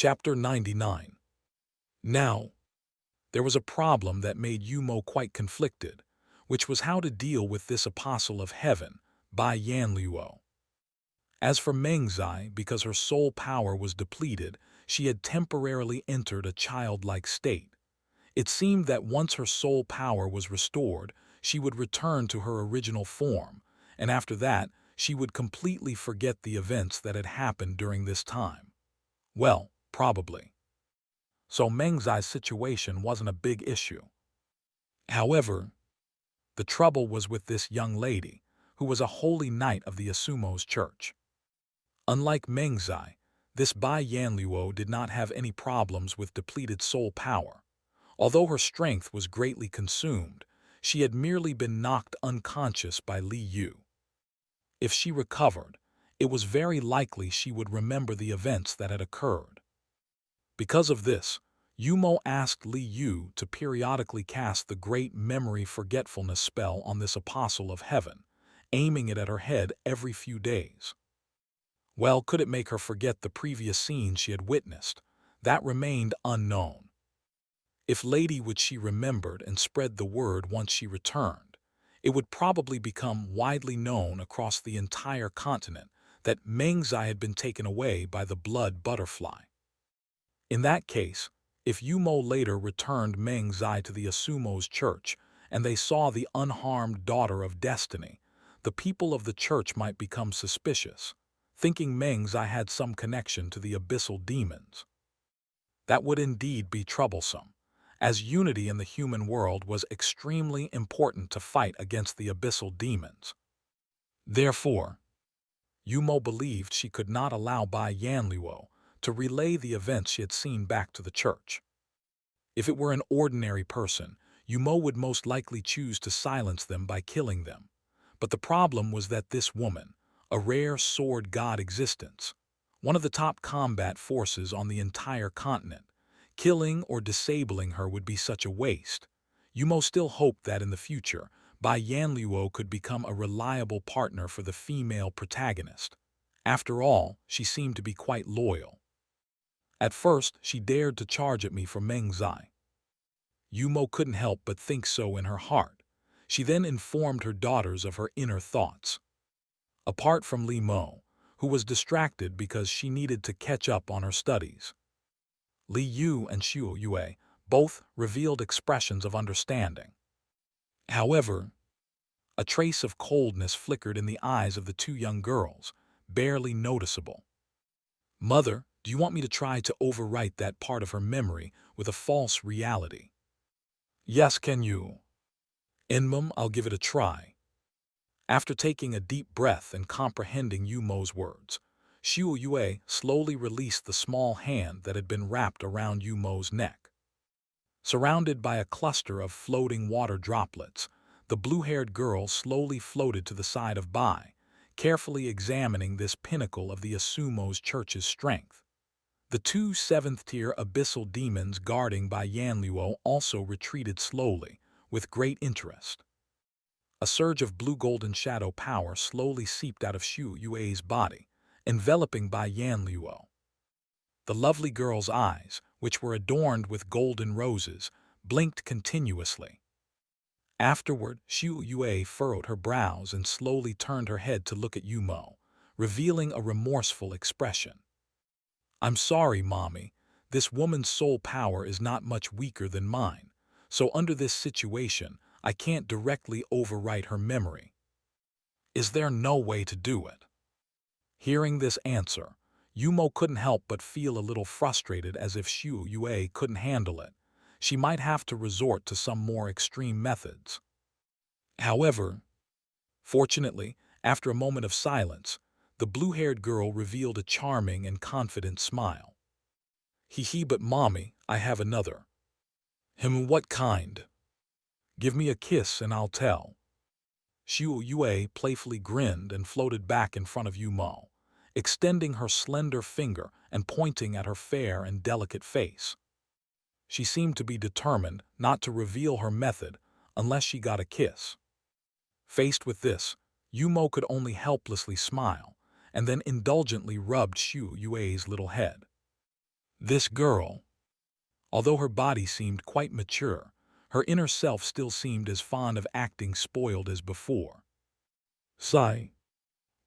Chapter 99. Now, there was a problem that made Yumo quite conflicted, which was how to deal with this apostle of heaven, Bai Yanluo. As for Mengzai, because her soul power was depleted, she had temporarily entered a childlike state. It seemed that once her soul power was restored, she would return to her original form, and after that, she would completely forget the events that had happened during this time. Well, probably. So Mengzai's situation wasn't a big issue. However, the trouble was with this young lady, who was a holy knight of the Asumo's church. Unlike Mengzai, this Bai Yanluo did not have any problems with depleted soul power. Although her strength was greatly consumed, she had merely been knocked unconscious by Li Yu. If she recovered, it was very likely she would remember the events that had occurred. Because of this, Yumo asked Li Yu to periodically cast the Great Memory Forgetfulness spell on this apostle of heaven, aiming it at her head every few days. Well, could it make her forget the previous scenes she had witnessed? That remained unknown. If Lady would she remembered and spread the word once she returned, it would probably become widely known across the entire continent that Mengzai had been taken away by the blood butterfly. In that case, if Yumo later returned Mengzai to the Asumo's church and they saw the unharmed daughter of destiny, the people of the church might become suspicious, thinking Mengzai had some connection to the abyssal demons. That would indeed be troublesome, as unity in the human world was extremely important to fight against the abyssal demons. Therefore, Yumo believed she could not allow Bai Yanluo to relay the events she had seen back to the church. If it were an ordinary person, Yumo would most likely choose to silence them by killing them. But the problem was that this woman, a rare sword god existence, one of the top combat forces on the entire continent, killing or disabling her would be such a waste. Yumo still hoped that in the future, Bai Yanluo could become a reliable partner for the female protagonist. After all, she seemed to be quite loyal. At first, she dared to charge at me for Mengzai. Yumo couldn't help but think so in her heart. She then informed her daughters of her inner thoughts. Apart from Li Mo, who was distracted because she needed to catch up on her studies, Li Yu and Xiu Yue both revealed expressions of understanding. However, a trace of coldness flickered in the eyes of the two young girls, barely noticeable. "Mother, do you want me to try to overwrite that part of her memory with a false reality?" "Yes, can you?" "Mum, I'll give it a try." After taking a deep breath and comprehending Yumo's words, Xiu Yue slowly released the small hand that had been wrapped around Yumo's neck. Surrounded by a cluster of floating water droplets, the blue-haired girl slowly floated to the side of Bai, carefully examining this pinnacle of the Asumo's church's strength. The two seventh-tier abyssal demons guarding Bai Yanluo also retreated slowly, with great interest. A surge of blue-golden shadow power slowly seeped out of Xiu Yue's body, enveloping Bai Yanluo. The lovely girl's eyes, which were adorned with golden roses, blinked continuously. Afterward, Xiu Yue furrowed her brows and slowly turned her head to look at Yumo, revealing a remorseful expression. "I'm sorry, Mommy. This woman's soul power is not much weaker than mine, so under this situation, I can't directly overwrite her memory." "Is there no way to do it?" Hearing this answer, Yumo couldn't help but feel a little frustrated, as if Xiu Yue couldn't handle it. She might have to resort to some more extreme methods. However, fortunately, after a moment of silence, the blue-haired girl revealed a charming and confident smile. "Hee, but Mommy, I have another." What kind?" "Give me a kiss and I'll tell." Xiu Yue playfully grinned and floated back in front of Yumo, extending her slender finger and pointing at her fair and delicate face. She seemed to be determined not to reveal her method unless she got a kiss. Faced with this, Yumo could only helplessly smile, and then indulgently rubbed Xiu Yue's little head. This girl, although her body seemed quite mature, her inner self still seemed as fond of acting spoiled as before. Sigh.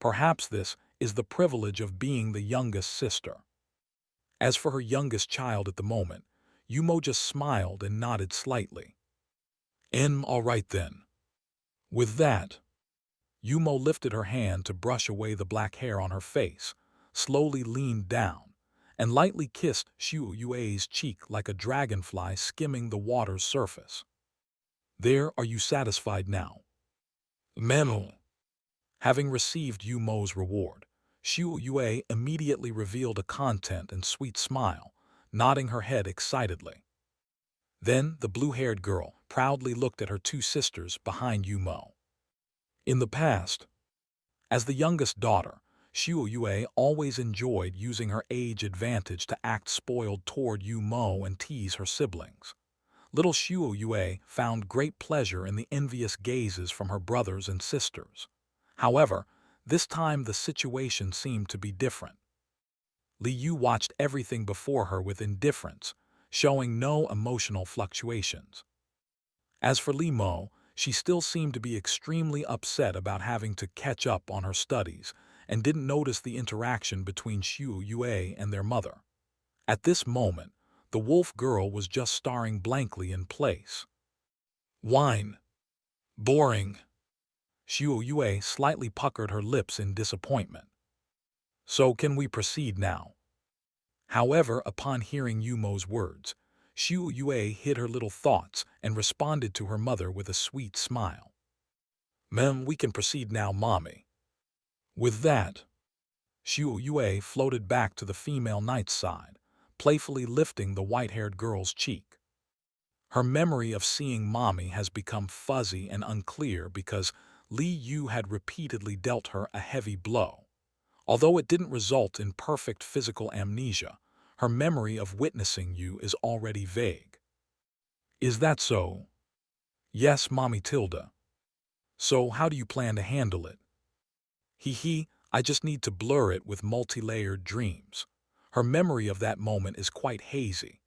Perhaps this is the privilege of being the youngest sister. As for her youngest child at the moment, Yumo just smiled and nodded slightly. All right then. With that, Yumo lifted her hand to brush away the black hair on her face, slowly leaned down, and lightly kissed Xiu Yue's cheek like a dragonfly skimming the water's surface. There, are you satisfied now? Menu. Having received Yumo's reward, Xiu Yue immediately revealed a content and sweet smile, nodding her head excitedly. Then the blue-haired girl proudly looked at her two sisters behind Yumo. In the past, as the youngest daughter, Xiu Yue always enjoyed using her age advantage to act spoiled toward Yumo and tease her siblings. Little Xiu Yue found great pleasure in the envious gazes from her brothers and sisters. However, this time the situation seemed to be different. Li Yu watched everything before her with indifference, showing no emotional fluctuations. As for Li Mo, she still seemed to be extremely upset about having to catch up on her studies and didn't notice the interaction between Xiu Yue and their mother. At this moment, the wolf girl was just staring blankly in place. Whine. Boring. Xiu Yue slightly puckered her lips in disappointment. So can we proceed now? However, upon hearing Yumo's words, Xiu Yue hid her little thoughts and responded to her mother with a sweet smile. Ma'am, we can proceed now, Mommy. With that, Xiu Yue floated back to the female knight's side, playfully lifting the white-haired girl's cheek. Her memory of seeing Mommy has become fuzzy and unclear because Li Yu had repeatedly dealt her a heavy blow. Although it didn't result in perfect physical amnesia, her memory of witnessing you is already vague. Is that so? Yes, Mommy Tilda. So how do you plan to handle it? Hee, I just need to blur it with multi-layered dreams. Her memory of that moment is quite hazy.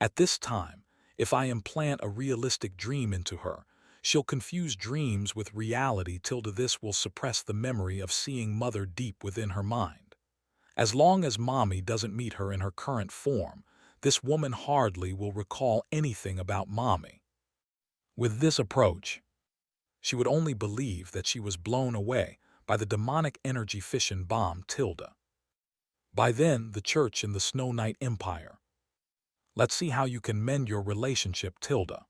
At this time, if I implant a realistic dream into her, she'll confuse dreams with reality till this will suppress the memory of seeing Mother deep within her mind. As long as Mommy doesn't meet her in her current form, this woman hardly will recall anything about Mommy. With this approach, she would only believe that she was blown away by the demonic energy fission bomb Tilda. By then, the church in the Snow Knight Empire. Let's see how you can mend your relationship, Tilda.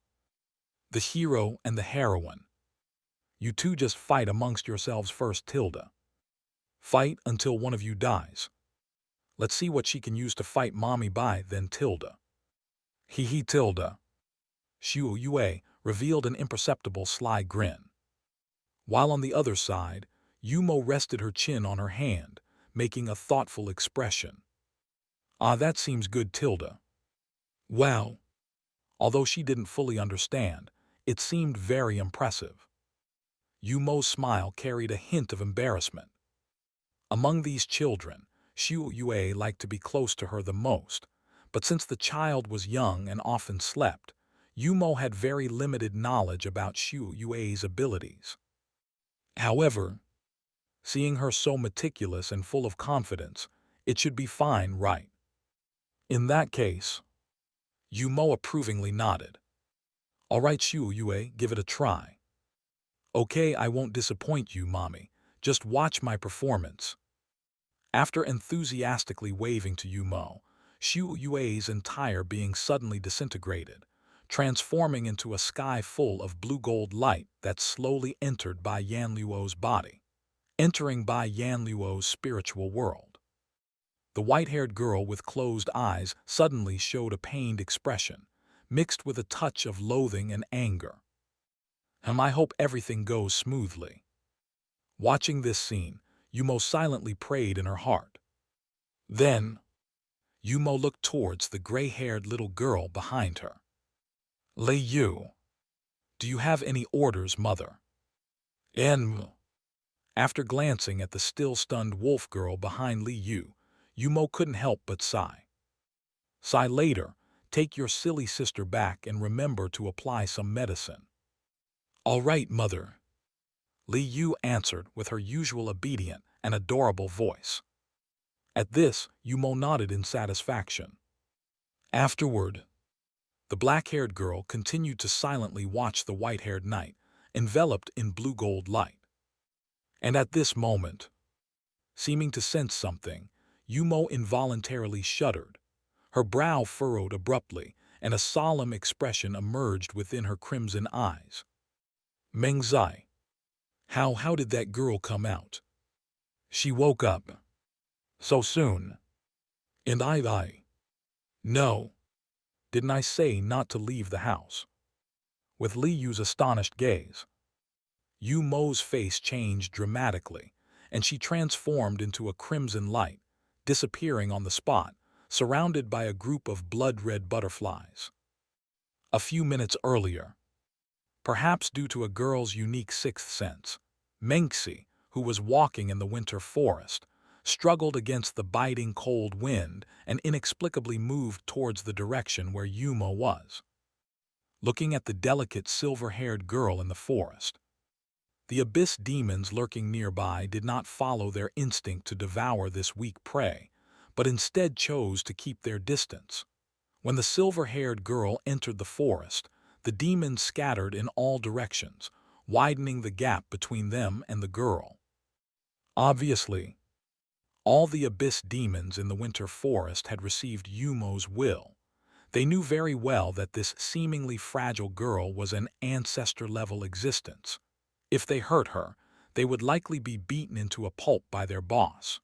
The hero and the heroine. You two just fight amongst yourselves first, Tilda. Fight until one of you dies. Let's see what she can use to fight Mommy by then, Tilda. Hee, Tilda. Xiu Yue revealed an imperceptible sly grin. While on the other side, Yumo rested her chin on her hand, making a thoughtful expression. Ah, that seems good, Tilda. Well, although she didn't fully understand, it seemed very impressive. Yumo's smile carried a hint of embarrassment. Among these children, Xiu Yue liked to be close to her the most, but since the child was young and often slept, Yumo had very limited knowledge about Xiu Yue's abilities. However, seeing her so meticulous and full of confidence, it should be fine, right? In that case, Yumo approvingly nodded. All right, Xiu Yue, give it a try. Okay, I won't disappoint you, Mommy. Just watch my performance. After enthusiastically waving to Yumo, Xiu Yue's entire being suddenly disintegrated, transforming into a sky full of blue-gold light that slowly entered Bai Yanluo's body, entering Bai Yanluo's spiritual world. The white-haired girl with closed eyes suddenly showed a pained expression, mixed with a touch of loathing and anger. I hope everything goes smoothly. Watching this scene, Yumo silently prayed in her heart. Then, Yumo looked towards the gray-haired little girl behind her. Lei Yu, do you have any orders, Mother? After glancing at the still-stunned wolf girl behind Li Yu, Yumo couldn't help but sigh. Sigh later, take your silly sister back and remember to apply some medicine. All right, mother, Li Yu answered with her usual obedient and adorable voice. At this, Yumo nodded in satisfaction. Afterward, the black-haired girl continued to silently watch the white-haired knight, enveloped in blue-gold light. And at this moment, seeming to sense something, Yumo involuntarily shuddered. Her brow furrowed abruptly, and a solemn expression emerged within her crimson eyes. Mengzai. How did that girl come out? She woke up. So soon. And I. No. Didn't I say not to leave the house? With Li Yu's astonished gaze, Yu Mo's face changed dramatically, and she transformed into a crimson light, disappearing on the spot, surrounded by a group of blood-red butterflies. A few minutes earlier, perhaps due to a girl's unique sixth sense, Mengxi, who was walking in the winter forest, struggled against the biting cold wind and inexplicably moved towards the direction where Yumo was. Looking at the delicate silver-haired girl in the forest, the abyss demons lurking nearby did not follow their instinct to devour this weak prey, but instead chose to keep their distance. When the silver-haired girl entered the forest, the demons scattered in all directions, widening the gap between them and the girl. Obviously, all the abyss demons in the winter forest had received Yumo's will. They knew very well that this seemingly fragile girl was an ancestor-level existence. If they hurt her, they would likely be beaten into a pulp by their boss.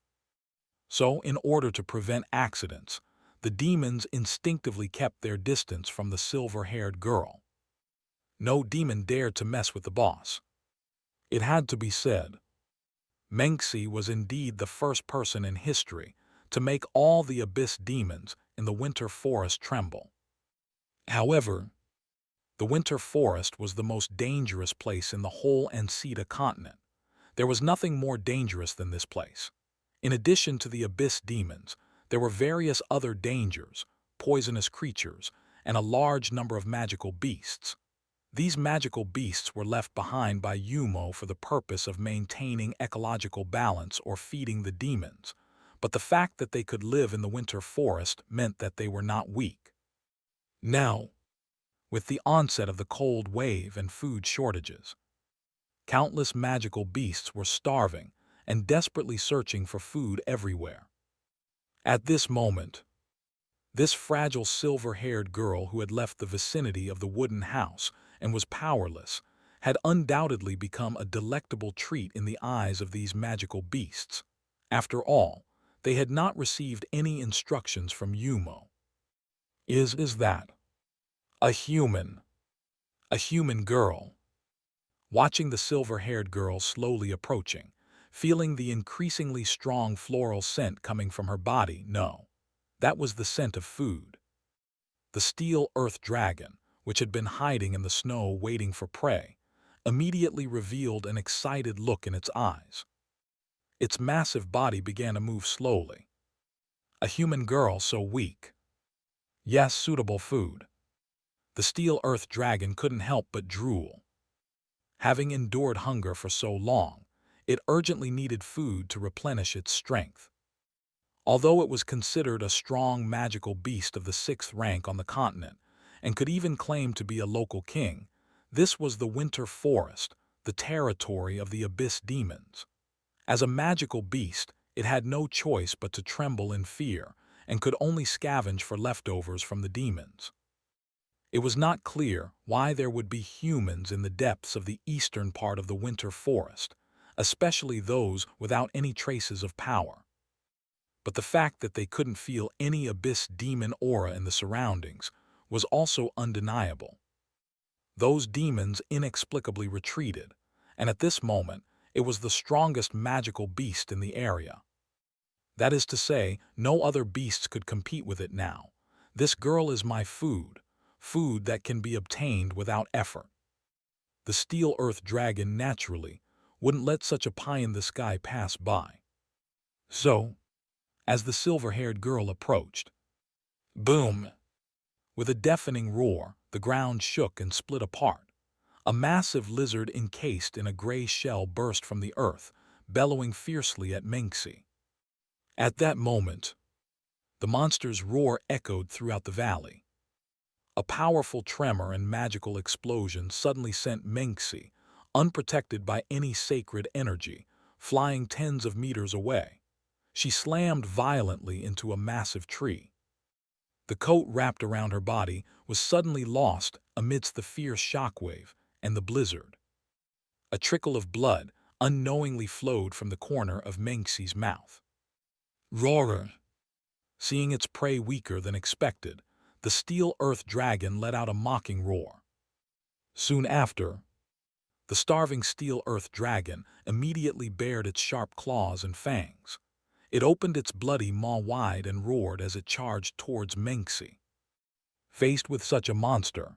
So, in order to prevent accidents, the demons instinctively kept their distance from the silver-haired girl. No demon dared to mess with the boss. It had to be said, Mengxi was indeed the first person in history to make all the abyss demons in the winter forest tremble. However, the winter forest was the most dangerous place in the whole Anceta continent. There was nothing more dangerous than this place. In addition to the abyss demons, there were various other dangers, poisonous creatures, and a large number of magical beasts. These magical beasts were left behind by Yumo for the purpose of maintaining ecological balance or feeding the demons, but the fact that they could live in the winter forest meant that they were not weak. Now, with the onset of the cold wave and food shortages, countless magical beasts were starving and desperately searching for food everywhere. At this moment, this fragile silver-haired girl who had left the vicinity of the wooden house and was powerless had undoubtedly become a delectable treat in the eyes of these magical beasts. After all, they had not received any instructions from Yumo. Is that a human girl? Watching the silver-haired girl slowly approaching, feeling the increasingly strong floral scent coming from her body, no, that was the scent of food. The steel earth dragon, which had been hiding in the snow waiting for prey, immediately revealed an excited look in its eyes. Its massive body began to move slowly. A human girl so weak. Yes, suitable food. The steel earth dragon couldn't help but drool. Having endured hunger for so long, it urgently needed food to replenish its strength. Although it was considered a strong magical beast of the 6th rank on the continent, and could even claim to be a local king, this was the winter forest, the territory of the abyss demons. As a magical beast, it had no choice but to tremble in fear, and could only scavenge for leftovers from the demons. It was not clear why there would be humans in the depths of the eastern part of the winter forest, especially those without any traces of power. But the fact that they couldn't feel any abyss demon aura in the surroundings was also undeniable. Those demons inexplicably retreated, and at this moment it was the strongest magical beast in the area. That is to say, no other beasts could compete with it now. This girl is my food that can be obtained without effort. The steel earth dragon naturally wouldn't let such a pie-in-the-sky pass by. So, as the silver-haired girl approached, Boom! With a deafening roar, the ground shook and split apart. A massive lizard encased in a gray shell burst from the earth, bellowing fiercely at Menxi. At that moment, the monster's roar echoed throughout the valley. A powerful tremor and magical explosion suddenly sent Menxi, unprotected by any sacred energy, flying tens of meters away. She slammed violently into a massive tree. The coat wrapped around her body was suddenly lost amidst the fierce shockwave and the blizzard. A trickle of blood unknowingly flowed from the corner of Menxi's mouth. Roarer! Seeing its prey weaker than expected, the steel earth dragon let out a mocking roar. Soon after, the starving steel earth dragon immediately bared its sharp claws and fangs. It opened its bloody maw wide and roared as it charged towards Menxi. Faced with such a monster,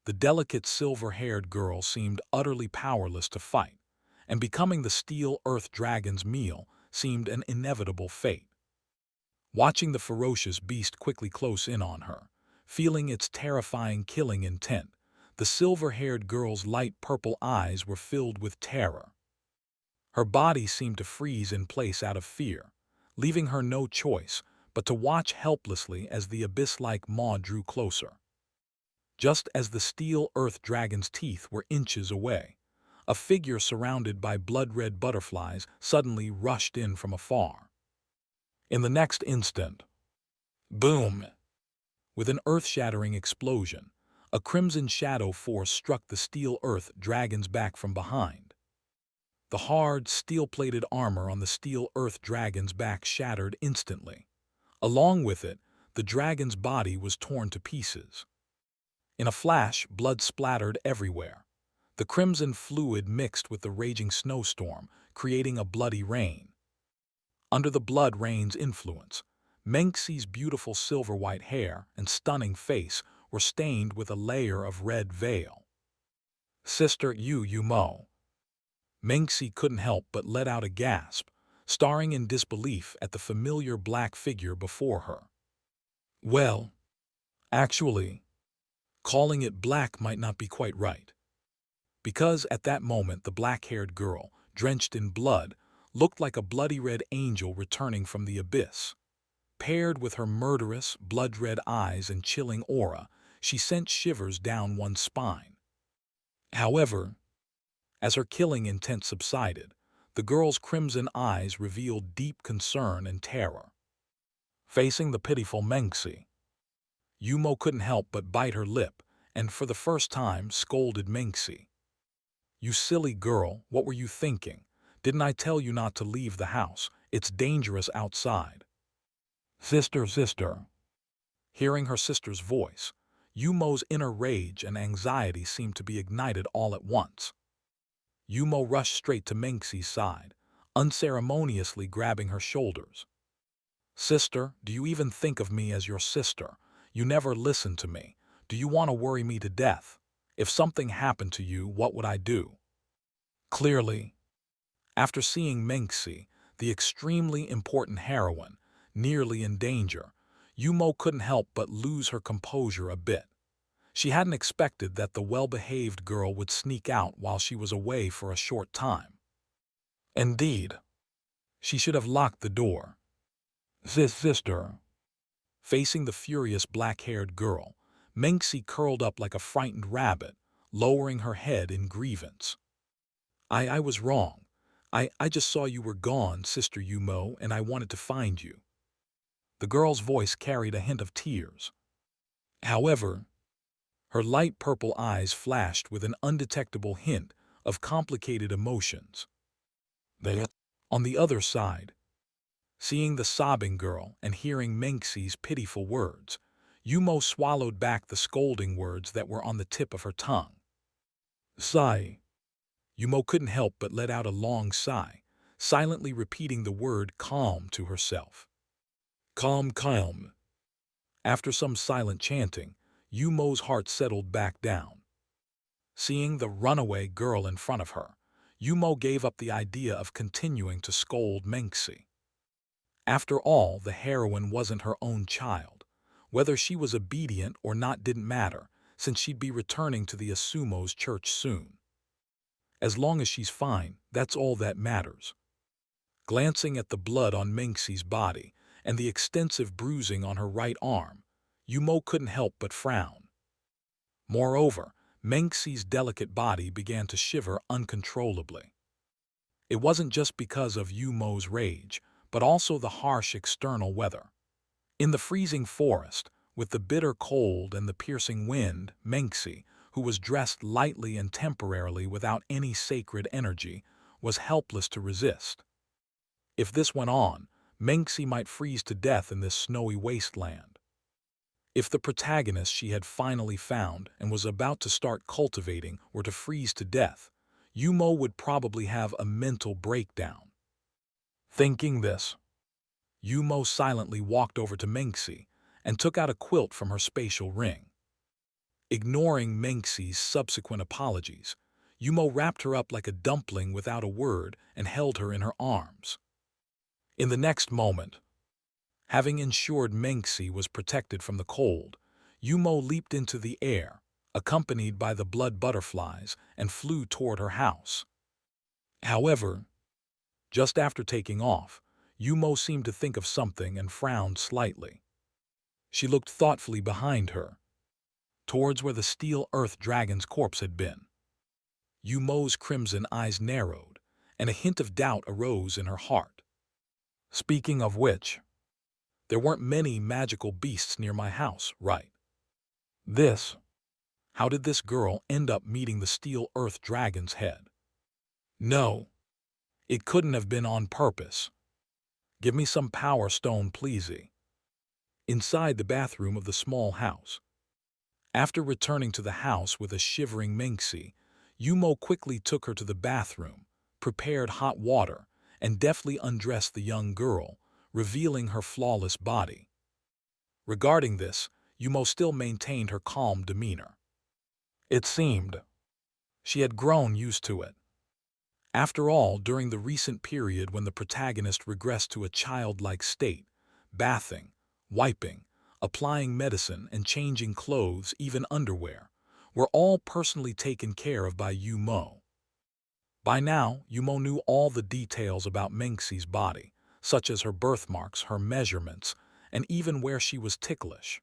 the delicate silver-haired girl seemed utterly powerless to fight, and becoming the steel earth dragon's meal seemed an inevitable fate. Watching the ferocious beast quickly close in on her, feeling its terrifying killing intent, the silver-haired girl's light purple eyes were filled with terror. Her body seemed to freeze in place out of fear, leaving her no choice but to watch helplessly as the abyss-like maw drew closer. Just as the steel earth dragon's teeth were inches away, a figure surrounded by blood-red butterflies suddenly rushed in from afar. In the next instant, boom! With an earth-shattering explosion, a crimson shadow force struck the steel earth dragon's back from behind. The hard, steel-plated armor on the steel earth dragon's back shattered instantly. Along with it, the dragon's body was torn to pieces. In a flash, blood splattered everywhere. The crimson fluid mixed with the raging snowstorm, creating a bloody rain. Under the blood rain's influence, Menxi's beautiful silver-white hair and stunning face were stained with a layer of red veil. Sister Mo. Menxi couldn't help but let out a gasp, staring in disbelief at the familiar black figure before her. Well, actually, calling it black might not be quite right, because at that moment the black-haired girl, drenched in blood, looked like a bloody red angel returning from the abyss. Paired with her murderous, blood-red eyes and chilling aura, she sent shivers down one's spine. However, as her killing intent subsided, the girl's crimson eyes revealed deep concern and terror. Facing the pitiful Menxi, Yumo couldn't help but bite her lip and for the first time scolded Menxi. "You silly girl, what were you thinking? Didn't I tell you not to leave the house? It's dangerous outside." Sister. Hearing her sister's voice, Yumo's inner rage and anxiety seemed to be ignited all at once. Yumo rushed straight to Menxi's side, unceremoniously grabbing her shoulders. "Sister, do you even think of me as your sister? You never listen to me. Do you want to worry me to death? If something happened to you, what would I do?" Clearly, after seeing Menxi, the extremely important heroine, nearly in danger, Yumo couldn't help but lose her composure a bit. She hadn't expected that the well-behaved girl would sneak out while she was away for a short time. Indeed, she should have locked the door. Sister. Facing the furious black-haired girl, Menxi curled up like a frightened rabbit, lowering her head in grievance. I was wrong. I just saw you were gone, Sister Yumo, and I wanted to find you." The girl's voice carried a hint of tears. However, her light purple eyes flashed with an undetectable hint of complicated emotions. On the other side, seeing the sobbing girl and hearing Menxi's pitiful words, Yumo swallowed back the scolding words that were on the tip of her tongue. Sigh. Yumo couldn't help but let out a long sigh, silently repeating the word calm to herself. Calm. After some silent chanting, Yumo's heart settled back down. Seeing the runaway girl in front of her, Yumo gave up the idea of continuing to scold Menxi. After all, the heroine wasn't her own child. Whether she was obedient or not didn't matter, since she'd be returning to the Asumo's church soon. As long as she's fine, that's all that matters. Glancing at the blood on Menxi's body and the extensive bruising on her right arm, Yumo couldn't help but frown. Moreover, Menxi's delicate body began to shiver uncontrollably. It wasn't just because of Yumo's rage, but also the harsh external weather. In the freezing forest, with the bitter cold and the piercing wind, Menxi, who was dressed lightly and temporarily without any sacred energy, was helpless to resist. If this went on, Menxi might freeze to death in this snowy wasteland. If the protagonist she had finally found and was about to start cultivating were to freeze to death, Yumo would probably have a mental breakdown. Thinking this, Yumo silently walked over to Menxi and took out a quilt from her spatial ring. Ignoring Menxi's subsequent apologies, Yumo wrapped her up like a dumpling without a word and held her in her arms. In the next moment, having ensured Menxi was protected from the cold, Yumo leaped into the air, accompanied by the blood butterflies, and flew toward her house. However, just after taking off, Yumo seemed to think of something and frowned slightly. She looked thoughtfully behind her, towards where the steel earth dragon's corpse had been. Yumo's crimson eyes narrowed, and a hint of doubt arose in her heart. Speaking of which, there weren't many magical beasts near my house, right? How did this girl end up meeting the steel earth dragon's head? No, it couldn't have been on purpose. Give me some power stone, pleasey. Inside the bathroom of the small house. After returning to the house with a shivering Menxi, Yumo quickly took her to the bathroom, prepared hot water, and deftly undressed the young girl, revealing her flawless body. Regarding this, Yumo still maintained her calm demeanor. It seemed she had grown used to it. After all, during the recent period when the protagonist regressed to a childlike state, bathing, wiping, applying medicine, and changing clothes, even underwear, were all personally taken care of by Yumo. By now, Yumo knew all the details about Menxi's body, such as her birthmarks, her measurements, and even where she was ticklish.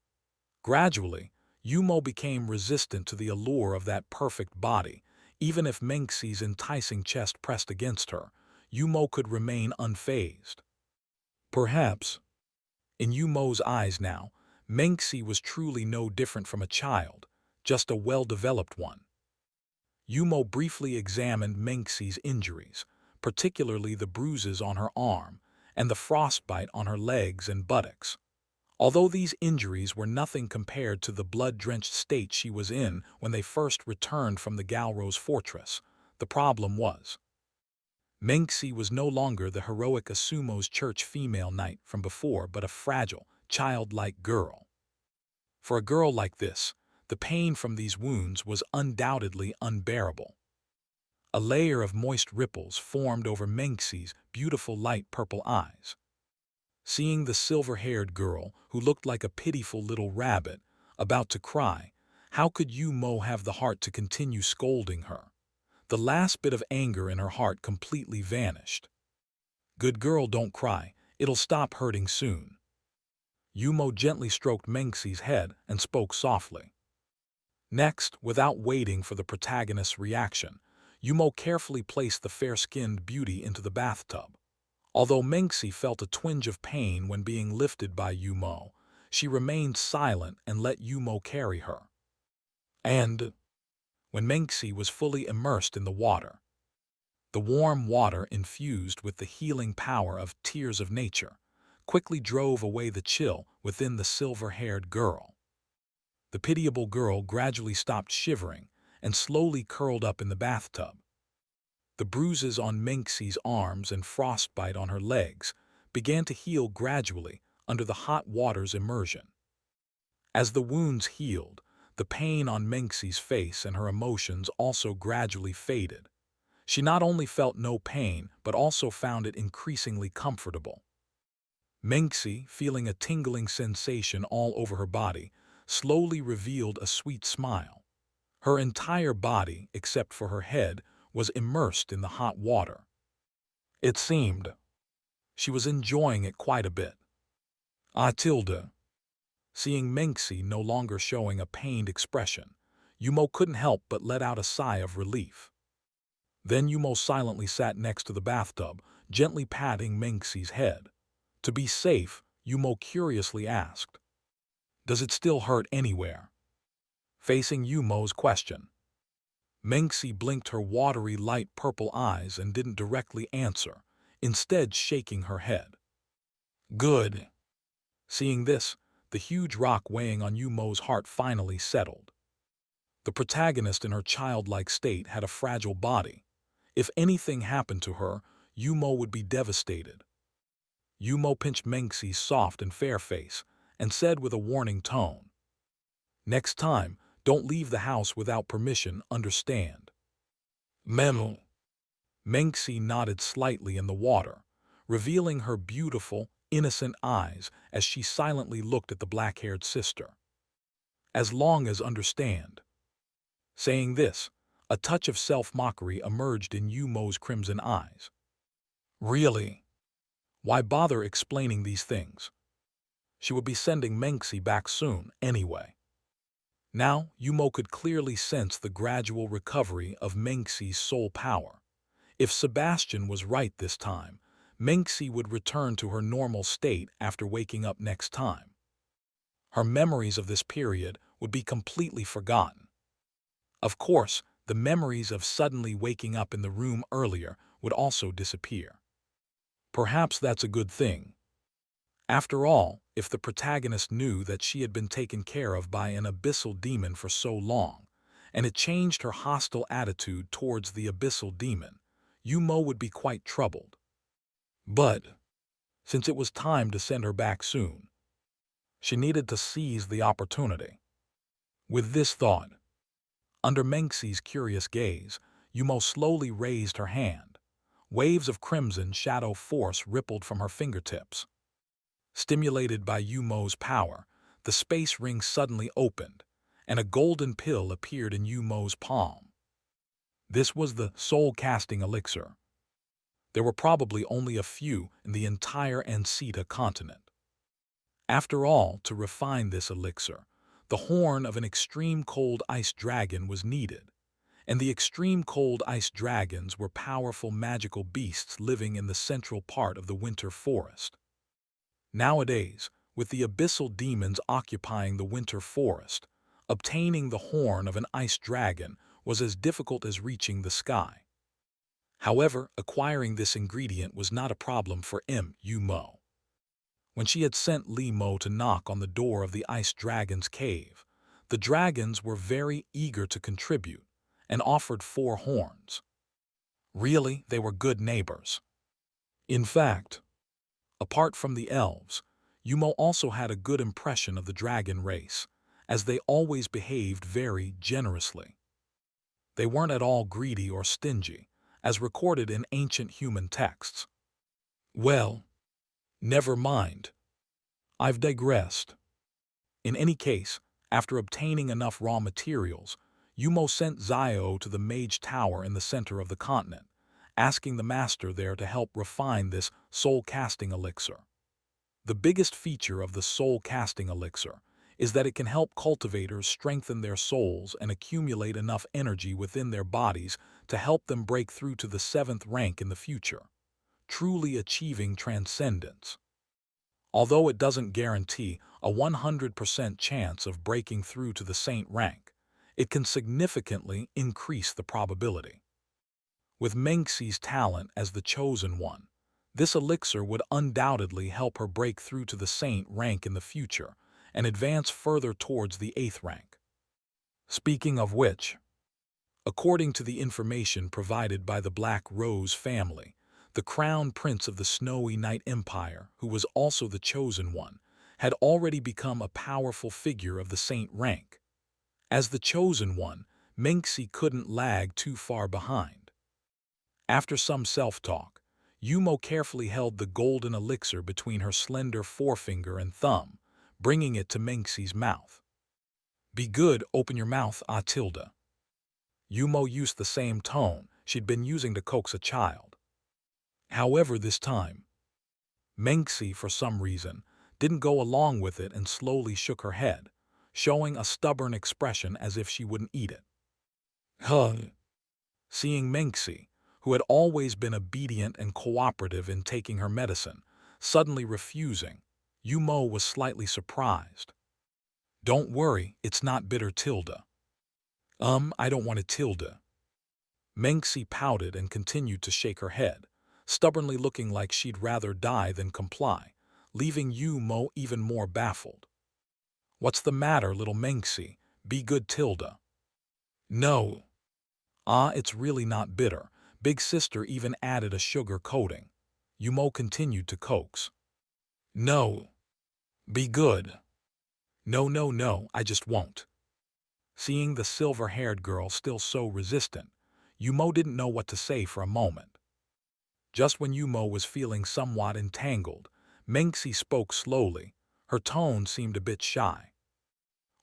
Gradually, Yumo became resistant to the allure of that perfect body. Even if Menxi's enticing chest pressed against her, Yumo could remain unfazed. Perhaps, in Yumo's eyes now, Menxi was truly no different from a child, just a well-developed one. Yumo briefly examined Menxi's injuries, particularly the bruises on her arm and the frostbite on her legs and buttocks. Although these injuries were nothing compared to the blood-drenched state she was in when they first returned from the Galrose fortress, the problem was Menxi was no longer the heroic Asumo's church female knight from before, but a fragile, childlike girl. For a girl like this, the pain from these wounds was undoubtedly unbearable. A layer of moist ripples formed over Menxi's beautiful light purple eyes. Seeing the silver-haired girl, who looked like a pitiful little rabbit, about to cry, how could Yumo have the heart to continue scolding her? The last bit of anger in her heart completely vanished. Good girl, don't cry, it'll stop hurting soon. Yumo gently stroked Menxi's head and spoke softly. Next, without waiting for the protagonist's reaction, Yumo carefully placed the fair-skinned beauty into the bathtub. Although Menxi felt a twinge of pain when being lifted by Yumo, she remained silent and let Yumo carry her. And when Menxi was fully immersed in the water, the warm water infused with the healing power of tears of nature, quickly drove away the chill within the silver-haired girl. The pitiable girl gradually stopped shivering and slowly curled up in the bathtub. The bruises on Menxi's arms and frostbite on her legs began to heal gradually under the hot water's immersion. As the wounds healed, the pain on Menxi's face and her emotions also gradually faded. She not only felt no pain, but also found it increasingly comfortable. Menxi, feeling a tingling sensation all over her body, slowly revealed a sweet smile. Her entire body, except for her head, was immersed in the hot water. It seemed she was enjoying it quite a bit. Tilda. Seeing Menxi no longer showing a pained expression, Yumo couldn't help but let out a sigh of relief. Then Yumo silently sat next to the bathtub, gently patting Menxi's head. To be safe, Yumo curiously asked, "Does it still hurt anywhere?" Facing Yumo's question, Menxi blinked her watery light purple eyes and didn't directly answer, instead shaking her head. Good. Seeing this, the huge rock weighing on Yumo's heart finally settled. The protagonist in her childlike state had a fragile body. If anything happened to her, Yumo would be devastated. Yumo pinched Menxi's soft and fair face and said with a warning tone, "Next time, don't leave the house without permission, understand?" Memo. Menxi nodded slightly in the water, revealing her beautiful, innocent eyes as she silently looked at the black-haired sister. "As long as understand." Saying this, a touch of self-mockery emerged in Yumo's crimson eyes. Really? Why bother explaining these things? She would be sending Menxi back soon, anyway. Now, Yumo could clearly sense the gradual recovery of Menxi's soul power. If Sebastian was right this time, Menxi would return to her normal state after waking up next time. Her memories of this period would be completely forgotten. Of course, the memories of suddenly waking up in the room earlier would also disappear. Perhaps that's a good thing. After all, if the protagonist knew that she had been taken care of by an abyssal demon for so long, and it changed her hostile attitude towards the abyssal demon, Yumo would be quite troubled. But, since it was time to send her back soon, she needed to seize the opportunity. With this thought, under Menxi's curious gaze, Yumo slowly raised her hand. Waves of crimson shadow force rippled from her fingertips. Stimulated by Yumo's power, the space ring suddenly opened, and a golden pill appeared in Yumo's palm. This was the soul-casting elixir. There were probably only a few in the entire Anseta continent. After all, to refine this elixir, the horn of an extreme cold ice dragon was needed, and the extreme cold ice dragons were powerful magical beasts living in the central part of the winter forest. Nowadays, with the abyssal demons occupying the winter forest, obtaining the horn of an ice dragon was as difficult as reaching the sky. However, acquiring this ingredient was not a problem for Yumo. When she had sent Li Mo to knock on the door of the ice dragon's cave, the dragons were very eager to contribute and offered 4 horns. Really, they were good neighbors. In fact, apart from the elves, Yumo also had a good impression of the dragon race, as they always behaved very generously. They weren't at all greedy or stingy, as recorded in ancient human texts. Well, never mind. I've digressed. In any case, after obtaining enough raw materials, Yumo sent Zio to the Mage Tower in the center of the continent, asking the master there to help refine this soul-casting elixir. The biggest feature of the soul-casting elixir is that it can help cultivators strengthen their souls and accumulate enough energy within their bodies to help them break through to the 7th rank in the future, truly achieving transcendence. Although it doesn't guarantee a 100% chance of breaking through to the saint rank, it can significantly increase the probability. With Menxi's talent as the chosen one, this elixir would undoubtedly help her break through to the saint rank in the future and advance further towards the 8th rank. Speaking of which, according to the information provided by the Black Rose family, the crown prince of the Snowy Night Empire, who was also the chosen one, had already become a powerful figure of the saint rank. As the chosen one, Menxi couldn't lag too far behind. After some self-talk, Yumo carefully held the golden elixir between her slender forefinger and thumb, bringing it to Mengxi's mouth. "Be good, open your mouth, Atilda." Yumo used the same tone she'd been using to coax a child. However, this time, Mengxi, for some reason, didn't go along with it and slowly shook her head, showing a stubborn expression as if she wouldn't eat it. Huh. Seeing Mengxi, who had always been obedient and cooperative in taking her medicine, suddenly refusing, Yumo was slightly surprised. "Don't worry, it's not bitter, Tilda." I don't want it, Tilda." Mengxi pouted and continued to shake her head, stubbornly looking like she'd rather die than comply, leaving Yumo even more baffled. "What's the matter, little Mengxi? Be good, Tilda." "No." It's really not bitter. Big sister even added a sugar coating." Yumo continued to coax. "No. Be good." "No, no, no, I just won't." Seeing the silver-haired girl still so resistant, Yumo didn't know what to say for a moment. Just when Yumo was feeling somewhat entangled, Mengxi spoke slowly. Her tone seemed a bit shy.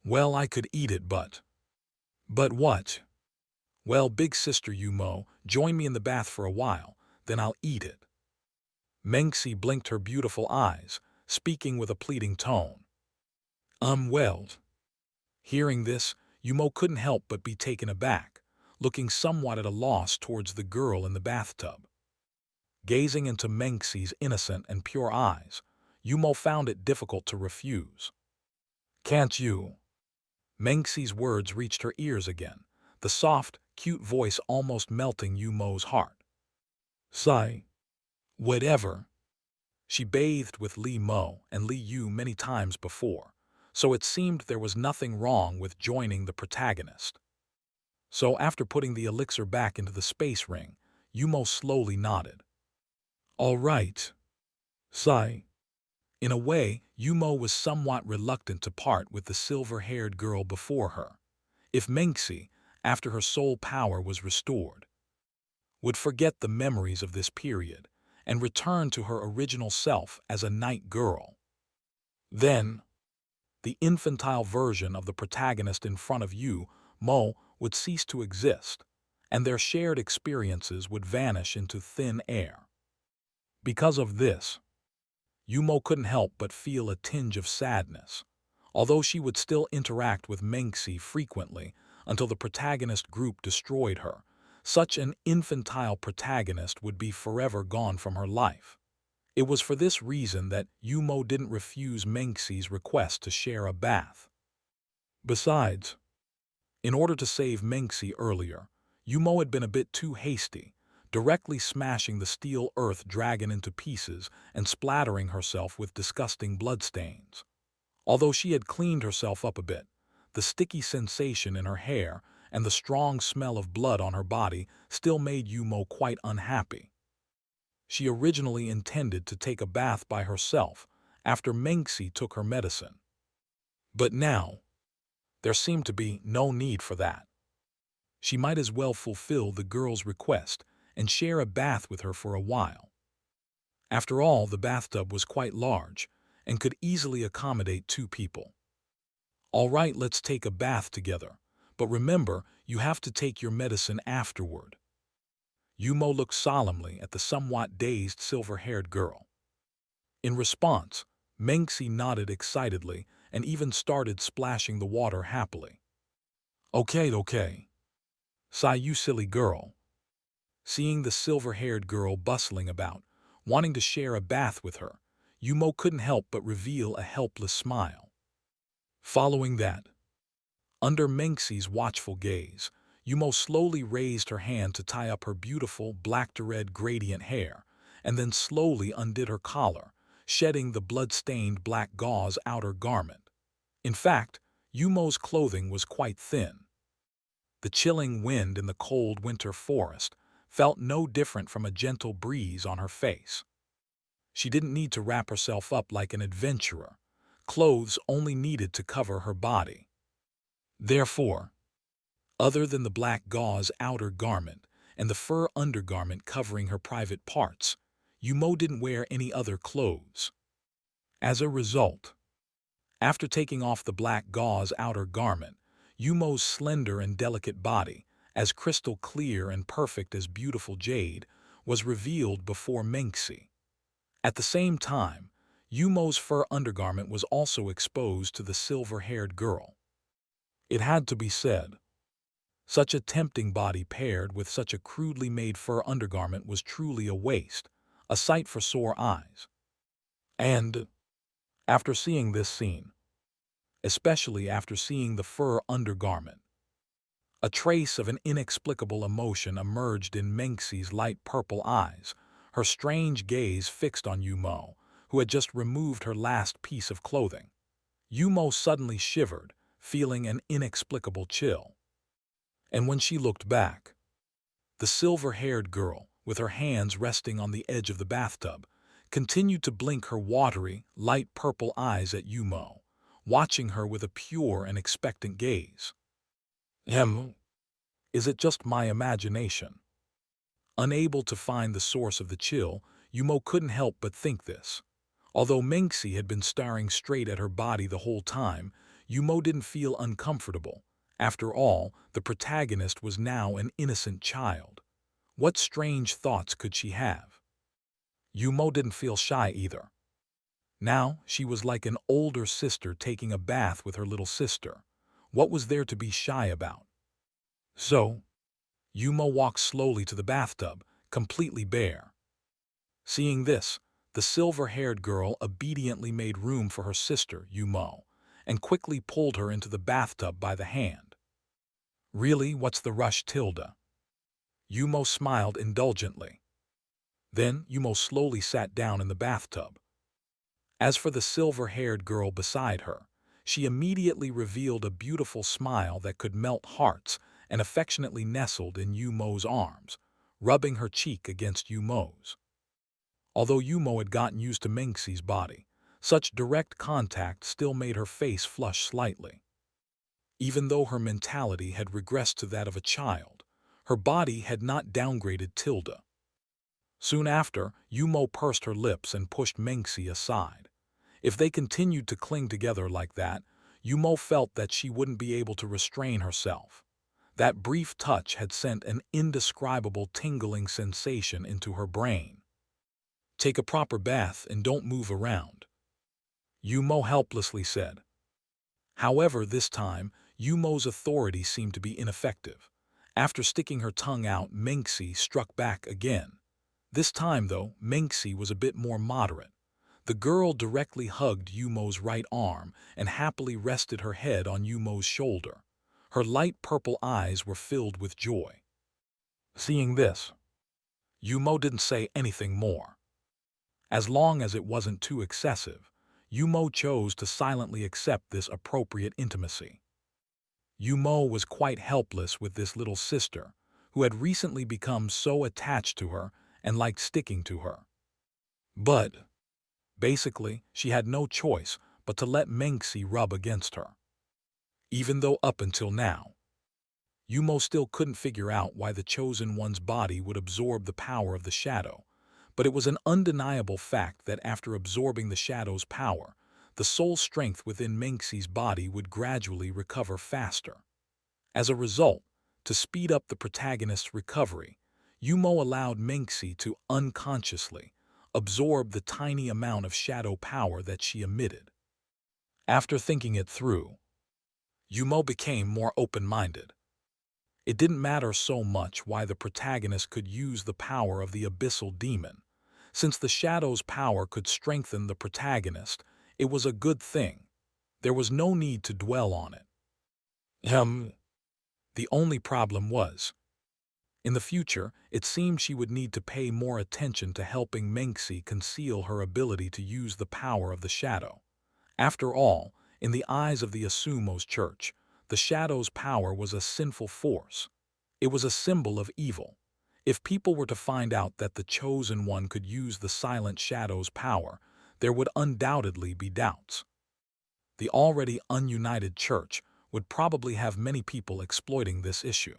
"Well, I could eat it, but..." "But what?" "Well, big sister Yumo, join me in the bath for a while, then I'll eat it." Mengxi blinked her beautiful eyes, speaking with a pleading tone. Well." Hearing this, Yumo couldn't help but be taken aback, looking somewhat at a loss towards the girl in the bathtub. Gazing into Mengxi's innocent and pure eyes, Yumo found it difficult to refuse. "Can't you?" Mengxi's words reached her ears again, the soft, cute voice almost melting Yumo's heart. "Sigh. Whatever." She bathed with Li Mo and Li Yu many times before, so it seemed there was nothing wrong with joining the protagonist. So after putting the elixir back into the space ring, Yumo slowly nodded. "All right." Sigh. In a way, Yumo was somewhat reluctant to part with the silver-haired girl before her. If Mengxi, after her soul power was restored, would forget the memories of this period and return to her original self as a night girl, then the infantile version of the protagonist in front of Mo would cease to exist, and their shared experiences would vanish into thin air. Because of this, Yumo couldn't help but feel a tinge of sadness, although she would still interact with Mengxi frequently until the protagonist group destroyed her. Such an infantile protagonist would be forever gone from her life. It was for this reason that Yumo didn't refuse Mengxi's request to share a bath. Besides, in order to save Mengxi earlier, Yumo had been a bit too hasty, directly smashing the steel earth dragon into pieces and splattering herself with disgusting bloodstains. Although she had cleaned herself up a bit, the sticky sensation in her hair and the strong smell of blood on her body still made Yumo quite unhappy. She originally intended to take a bath by herself after Mengxi took her medicine. But now, there seemed to be no need for that. She might as well fulfill the girl's request and share a bath with her for a while. After all, the bathtub was quite large and could easily accommodate 2 people. "All right, let's take a bath together, but remember, you have to take your medicine afterward." Yumo looked solemnly at the somewhat dazed silver-haired girl. In response, Mengxi nodded excitedly and even started splashing the water happily. Okay. Sigh, you silly girl." Seeing the silver-haired girl bustling about, wanting to share a bath with her, Yumo couldn't help but reveal a helpless smile. Following that, under Mengxi's watchful gaze, Yumo slowly raised her hand to tie up her beautiful black-to-red gradient hair, and then slowly undid her collar, shedding the blood-stained black gauze outer garment. In fact, Yumo's clothing was quite thin. The chilling wind in the cold winter forest felt no different from a gentle breeze on her face. She didn't need to wrap herself up like an adventurer. Clothes only needed to cover her body. Therefore, other than the black gauze outer garment and the fur undergarment covering her private parts, Yumo didn't wear any other clothes. As a result, after taking off the black gauze outer garment, Yumo's slender and delicate body, as crystal clear and perfect as beautiful jade, was revealed before Menxi. At the same time, Yumo's fur undergarment was also exposed to the silver-haired girl. It had to be said, such a tempting body paired with such a crudely made fur undergarment was truly a waste, a sight for sore eyes. And after seeing this scene, especially after seeing the fur undergarment, a trace of an inexplicable emotion emerged in Menxi's light purple eyes, her strange gaze fixed on Yumo, who had just removed her last piece of clothing. Yumo suddenly shivered, feeling an inexplicable chill. And when she looked back, the silver-haired girl, with her hands resting on the edge of the bathtub, continued to blink her watery, light purple eyes at Yumo, watching her with a pure and expectant gaze. Is it just my imagination? Unable to find the source of the chill, Yumo couldn't help but think this. Although Menxi had been staring straight at her body the whole time, Yumo didn't feel uncomfortable. After all, the protagonist was now an innocent child. What strange thoughts could she have? Yumo didn't feel shy either. Now she was like an older sister taking a bath with her little sister. What was there to be shy about? So, Yumo walked slowly to the bathtub, completely bare. Seeing this, the silver-haired girl obediently made room for her sister, Yumo, and quickly pulled her into the bathtub by the hand. Really, what's the rush, Tilda? Yumo smiled indulgently. Then Yumo slowly sat down in the bathtub. As for the silver-haired girl beside her, she immediately revealed a beautiful smile that could melt hearts and affectionately nestled in Yumo's arms, rubbing her cheek against Yumo's. Although Yumo had gotten used to Menxi's body, such direct contact still made her face flush slightly. Even though her mentality had regressed to that of a child, her body had not downgraded Tilda. Soon after, Yumo pursed her lips and pushed Menxi aside. If they continued to cling together like that, Yumo felt that she wouldn't be able to restrain herself. That brief touch had sent an indescribable tingling sensation into her brain. Take a proper bath and don't move around, Yumo helplessly said. However, this time, Yumo's authority seemed to be ineffective. After sticking her tongue out, Menxi struck back again. This time, though, Menxi was a bit more moderate. The girl directly hugged Yumo's right arm and happily rested her head on Yumo's shoulder. Her light purple eyes were filled with joy. Seeing this, Yumo didn't say anything more. As long as it wasn't too excessive, Yumo chose to silently accept this appropriate intimacy. Yumo was quite helpless with this little sister, who had recently become so attached to her and liked sticking to her. But, basically, she had no choice but to let Menxi rub against her. Even though up until now, Yumo still couldn't figure out why the Chosen One's body would absorb the power of the shadow, but it was an undeniable fact that after absorbing the shadow's power, the soul strength within Menxi's body would gradually recover faster. As a result, to speed up the protagonist's recovery, Yumo allowed Menxi to unconsciously absorb the tiny amount of shadow power that she emitted. After thinking it through, Yumo became more open-minded. It didn't matter so much why the protagonist could use the power of the abyssal demon. Since the shadow's power could strengthen the protagonist, it was a good thing. There was no need to dwell on it. The only problem was, in the future, it seemed she would need to pay more attention to helping Menxi conceal her ability to use the power of the shadow. After all, in the eyes of the Asumo's church, the shadow's power was a sinful force. It was a symbol of evil. If people were to find out that the Chosen One could use the silent shadow's power, there would undoubtedly be doubts. The already ununited church would probably have many people exploiting this issue.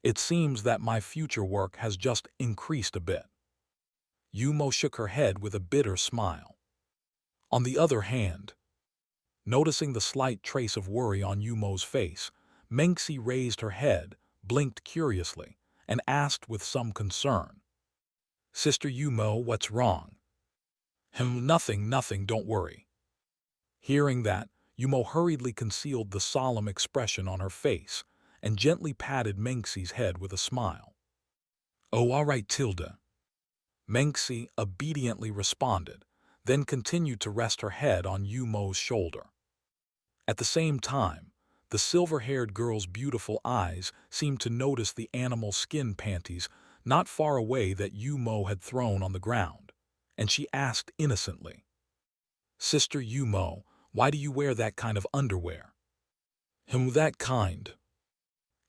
It seems that my future work has just increased a bit. Yumo shook her head with a bitter smile. On the other hand, noticing the slight trace of worry on Yumo's face, Menxi raised her head, blinked curiously, and asked with some concern, "Sister Yumo, what's wrong?" Nothing, don't worry." Hearing that, Yumo hurriedly concealed the solemn expression on her face and gently patted Menxi's head with a smile. "Oh, all right, Tilda." Menxi obediently responded, then continued to rest her head on Yumo's shoulder. At the same time, the silver-haired girl's beautiful eyes seemed to notice the animal skin panties not far away that Yumo had thrown on the ground, and she asked innocently, "Sister Yumo, why do you wear that kind of underwear?" That kind.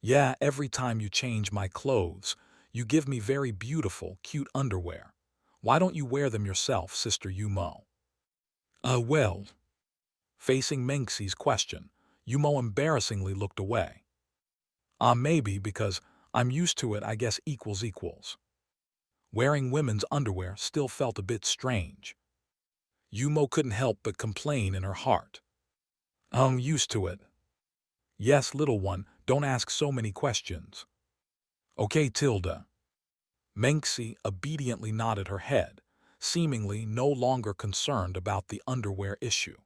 Yeah, every time you change my clothes, you give me very beautiful, cute underwear. Why don't you wear them yourself, Sister Yumo?" Well, facing Menxi's question, Yumo embarrassingly looked away. Maybe because I'm used to it, I guess equals. Wearing women's underwear still felt a bit strange. Yumo couldn't help but complain in her heart. "I'm used to it." "Yes, little one, don't ask so many questions." "Okay, Tilda." Menxi obediently nodded her head, seemingly no longer concerned about the underwear issue.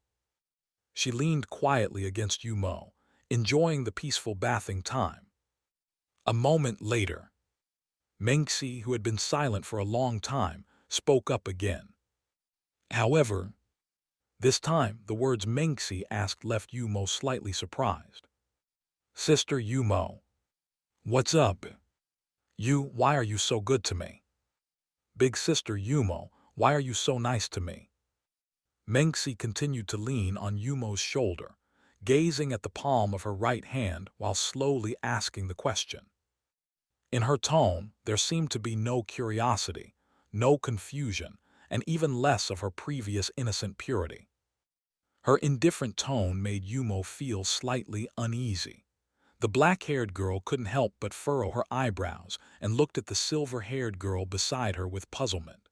She leaned quietly against Yumo, enjoying the peaceful bathing time. A moment later, Menxi, who had been silent for a long time, spoke up again. However, this time the words Menxi asked left Yumo slightly surprised. "Sister Yumo, what's up? Why are you so good to me? Big sister Yumo, why are you so nice to me?" Menxi continued to lean on Yumo's shoulder, gazing at the palm of her right hand while slowly asking the question. In her tone, there seemed to be no curiosity, no confusion, and even less of her previous innocent purity. Her indifferent tone made Yumo feel slightly uneasy. The black-haired girl couldn't help but furrow her eyebrows and looked at the silver-haired girl beside her with puzzlement.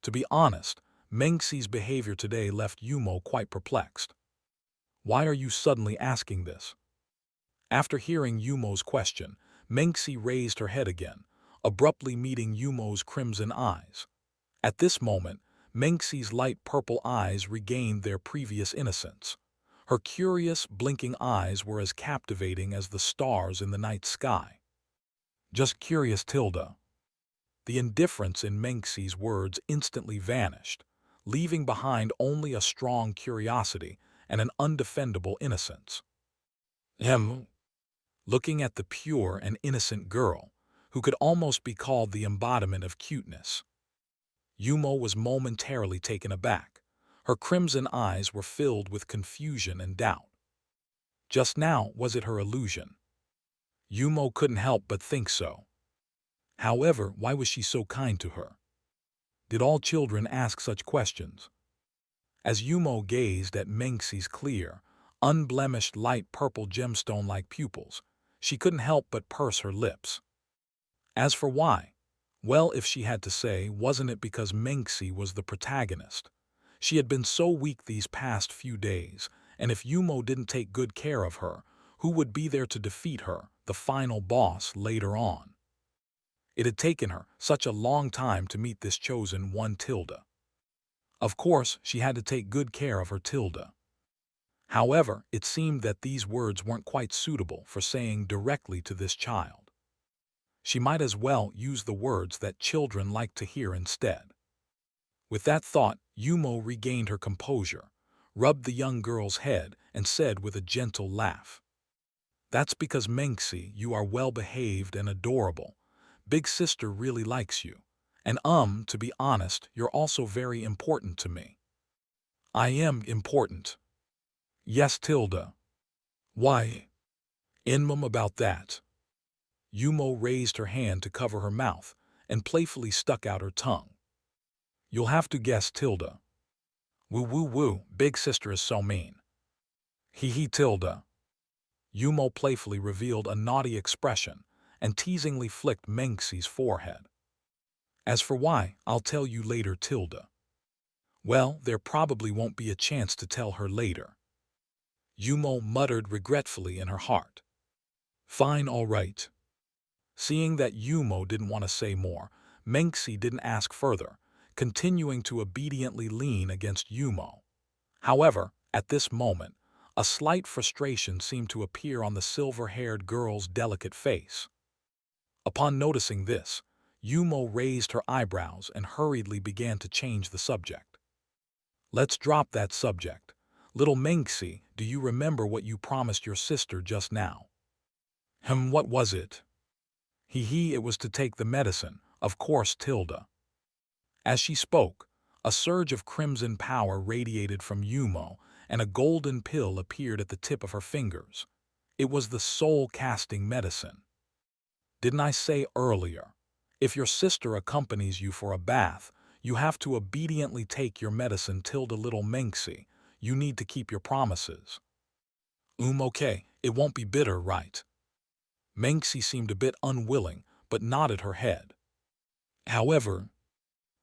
To be honest, Menxi's behavior today left Yumo quite perplexed. "Why are you suddenly asking this?" After hearing Yumo's question, Menxi raised her head again, abruptly meeting Yumo's crimson eyes. At this moment, Menxi's light purple eyes regained their previous innocence. Her curious, blinking eyes were as captivating as the stars in the night sky. "Just curious, Tilda." The indifference in Menxi's words instantly vanished, leaving behind only a strong curiosity and an undefendable innocence. Looking at the pure and innocent girl, who could almost be called the embodiment of cuteness, Yumo was momentarily taken aback. Her crimson eyes were filled with confusion and doubt. Just now, was it her illusion? Yumo couldn't help but think so. However, why was she so kind to her? Did all children ask such questions? As Yumo gazed at Menxi's clear, unblemished light purple gemstone-like pupils, she couldn't help but purse her lips. As for why, well, if she had to say, wasn't it because Menxi was the protagonist? She had been so weak these past few days, and if Yumo didn't take good care of her, who would be there to defeat her, the final boss, later on? It had taken her such a long time to meet this chosen one, Tilda. Of course, she had to take good care of her Tilda. However, it seemed that these words weren't quite suitable for saying directly to this child. She might as well use the words that children like to hear instead. With that thought, Yumo regained her composure, rubbed the young girl's head, and said with a gentle laugh, "That's because, Menxi, you are well-behaved and adorable. Big sister really likes you. And to be honest, you're also very important to me." "I am important." "Yes, Tilda." "Why?" About that." Yumo raised her hand to cover her mouth and playfully stuck out her tongue. "You'll have to guess, Tilda." Woo, big sister is so mean." Hee Tilda." Yumo playfully revealed a naughty expression and teasingly flicked Mengxi's forehead. As for why, I'll tell you later, Tilda. Well, there probably won't be a chance to tell her later. Yumo muttered regretfully in her heart. Fine, all right. Seeing that Yumo didn't want to say more, Mengxi didn't ask further, continuing to obediently lean against Yumo. However, at this moment, a slight frustration seemed to appear on the silver-haired girl's delicate face. Upon noticing this, Yumo raised her eyebrows and hurriedly began to change the subject. Let's drop that subject. Little Mengxi, do you remember what you promised your sister just now? What was it? It was to take the medicine, of course, Tilda. As she spoke, a surge of crimson power radiated from Yumo, and a golden pill appeared at the tip of her fingers. It was the soul-casting medicine. Didn't I say earlier, if your sister accompanies you for a bath, you have to obediently take your medicine, Tilda, little Mengxi. You need to keep your promises. Okay, it won't be bitter, right? Mengxi seemed a bit unwilling, but nodded her head. However,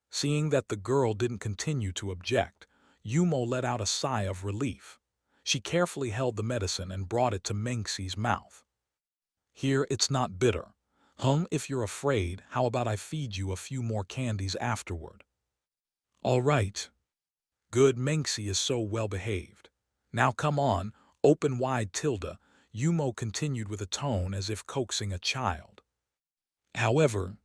seeing that the girl didn't continue to object, Yumo let out a sigh of relief. She carefully held the medicine and brought it to Mengxi's mouth. Here, it's not bitter. If you're afraid, how about I feed you a few more candies afterward? All right. Good, Mengxi is so well behaved. Now come on, open wide, Tilda, Yumo continued with a tone as if coaxing a child. However,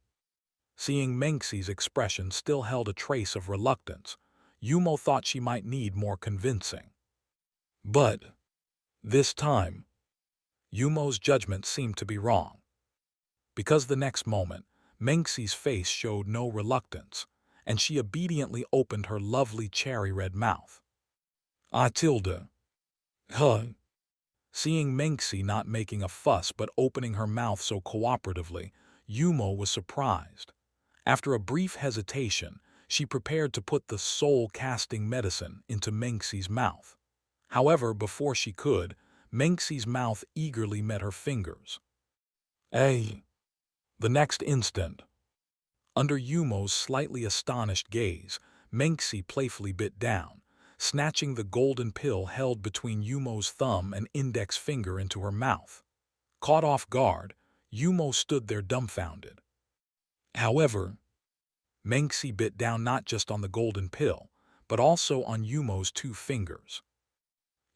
seeing Mengxi's expression still held a trace of reluctance, Yumo thought she might need more convincing. But this time, Yumo's judgment seemed to be wrong. Because the next moment, Mengxi's face showed no reluctance, and she obediently opened her lovely cherry-red mouth. Tilda. Seeing Mengxi not making a fuss but opening her mouth so cooperatively, Yumo was surprised. After a brief hesitation, she prepared to put the soul-casting medicine into Mengxi's mouth. However, before she could, Mengxi's mouth eagerly met her fingers. The next instant, under Yumo's slightly astonished gaze, Mengxi playfully bit down, snatching the golden pill held between Yumo's thumb and index finger into her mouth. Caught off guard, Yumo stood there dumbfounded. However, Mengxi bit down not just on the golden pill, but also on Yumo's 2 fingers.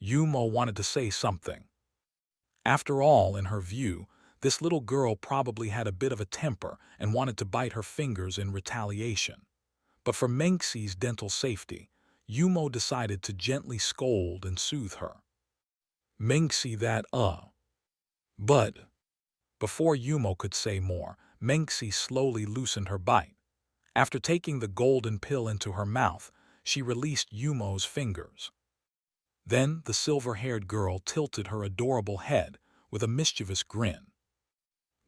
Yumo wanted to say something. After all, in her view, this little girl probably had a bit of a temper and wanted to bite her fingers in retaliation. But for Mengxi's dental safety, Yumo decided to gently scold and soothe her. Mengxi, But before Yumo could say more, Mengxi slowly loosened her bite. After taking the golden pill into her mouth, she released Yumo's fingers. Then the silver-haired girl tilted her adorable head with a mischievous grin.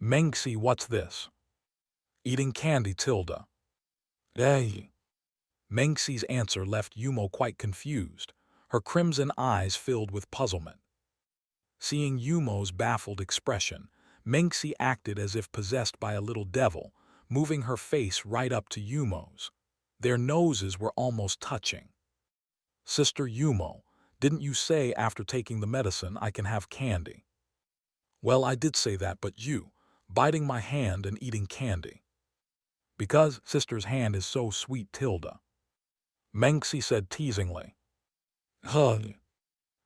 Mengxi, what's this? Eating candy, Tilda. Mengxi's answer left Yumo quite confused, her crimson eyes filled with puzzlement. Seeing Yumo's baffled expression, Mengxi acted as if possessed by a little devil, moving her face right up to Yumo's. Their noses were almost touching. Sister Yumo, didn't you say after taking the medicine I can have candy? Well, I did say that, but you, biting my hand and eating candy. Because sister's hand is so sweet, Tilda. Mengxi said teasingly.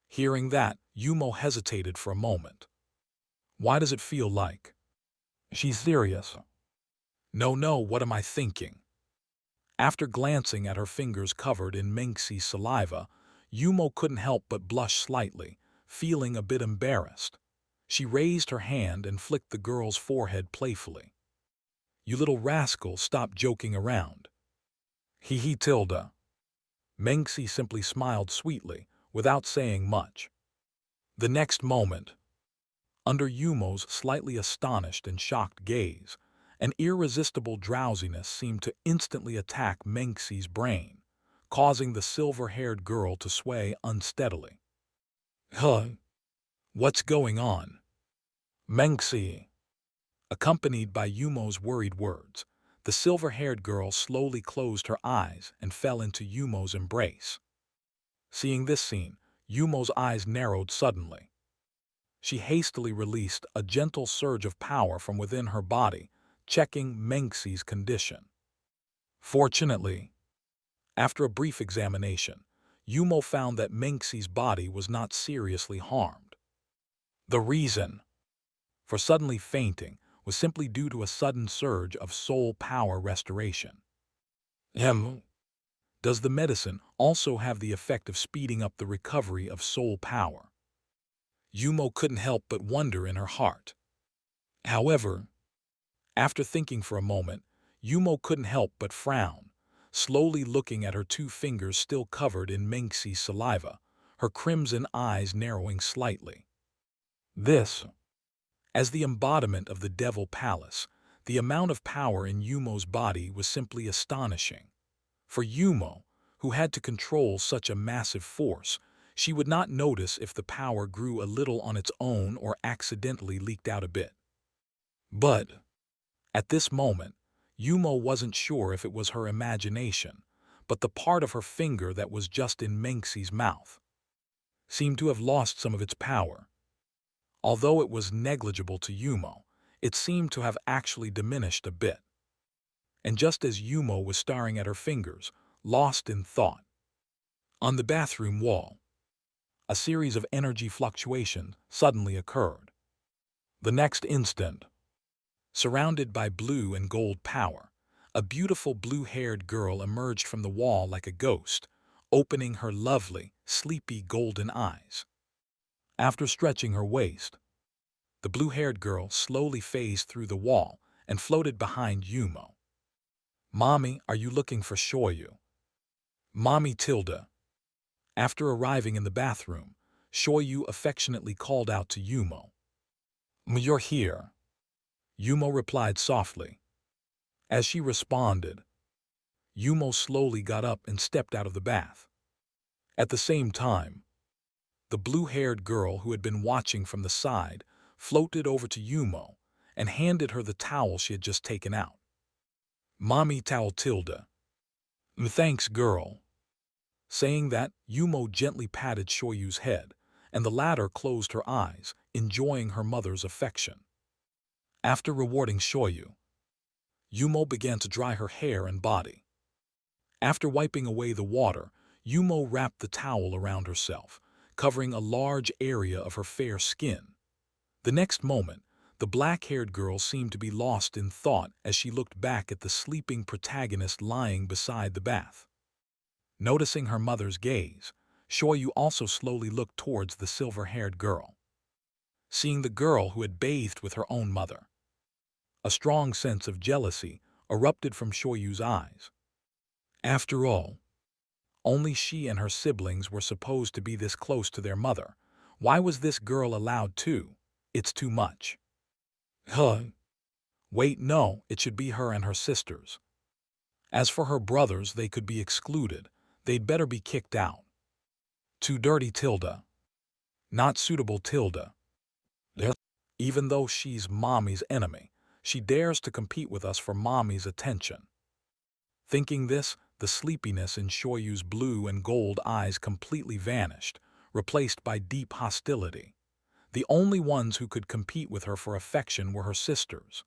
Hearing that, Yumo hesitated for a moment. Why does it feel like? She's serious. No, what am I thinking? After glancing at her fingers covered in Mengxi's saliva, Yumo couldn't help but blush slightly, feeling a bit embarrassed. She raised her hand and flicked the girl's forehead playfully. You little rascal, stop joking around. Tilda. Mengxi simply smiled sweetly, without saying much. The next moment, under Yumo's slightly astonished and shocked gaze, an irresistible drowsiness seemed to instantly attack Mengxi's brain, causing the silver-haired girl to sway unsteadily. What's going on? Mengxi. Accompanied by Yumo's worried words, the silver-haired girl slowly closed her eyes and fell into Yumo's embrace. Seeing this scene, Yumo's eyes narrowed suddenly. She hastily released a gentle surge of power from within her body, checking Mengxi's condition. Fortunately, after a brief examination, Yumo found that Mengxi's body was not seriously harmed. The reason for suddenly fainting was simply due to a sudden surge of soul power restoration. Does the medicine also have the effect of speeding up the recovery of soul power? Yumo couldn't help but wonder in her heart. However, after thinking for a moment, Yumo couldn't help but frown, slowly looking at her two fingers still covered in Mengxi's saliva, her crimson eyes narrowing slightly. This, as the embodiment of the Devil Palace, the amount of power in Yumo's body was simply astonishing. For Yumo, who had to control such a massive force, she would not notice if the power grew a little on its own or accidentally leaked out a bit. But at this moment, Yumo wasn't sure if it was her imagination, but the part of her finger that was just in Mengxi's mouth seemed to have lost some of its power. Although it was negligible to Yumo, it seemed to have actually diminished a bit. And just as Yumo was staring at her fingers, lost in thought, on the bathroom wall, a series of energy fluctuations suddenly occurred. The next instant, surrounded by blue and gold power, a beautiful blue-haired girl emerged from the wall like a ghost, opening her lovely, sleepy golden eyes. After stretching her waist, the blue-haired girl slowly phased through the wall and floated behind Yumo. "Mommy, are you looking for Shoyu?" Mommy Tilda. After arriving in the bathroom, Shoyu affectionately called out to Yumo. "You're here," Yumo replied softly. As she responded, Yumo slowly got up and stepped out of the bath. At the same time, the blue-haired girl who had been watching from the side floated over to Yumo and handed her the towel she had just taken out. "Mommy towel Tilda." "Thanks, girl." Saying that, Yumo gently patted Shoyu's head, and the latter closed her eyes, enjoying her mother's affection. After rewarding Shoyu, Yumo began to dry her hair and body. After wiping away the water, Yumo wrapped the towel around herself, covering a large area of her fair skin. The next moment, the black-haired girl seemed to be lost in thought as she looked back at the sleeping protagonist lying beside the bath. Noticing her mother's gaze, Shoyu also slowly looked towards the silver-haired girl. Seeing the girl who had bathed with her own mother, a strong sense of jealousy erupted from Shoyu's eyes. After all, only she and her siblings were supposed to be this close to their mother. Why was this girl allowed to? It's too much. Wait, no, it should be her and her sisters. As for her brothers, they could be excluded. They'd better be kicked out. Too dirty Tilda. Not suitable Tilda. Even though she's Mommy's enemy, she dares to compete with us for Mommy's attention. Thinking this, the sleepiness in Shoyu's blue and gold eyes completely vanished, replaced by deep hostility. The only ones who could compete with her for affection were her sisters.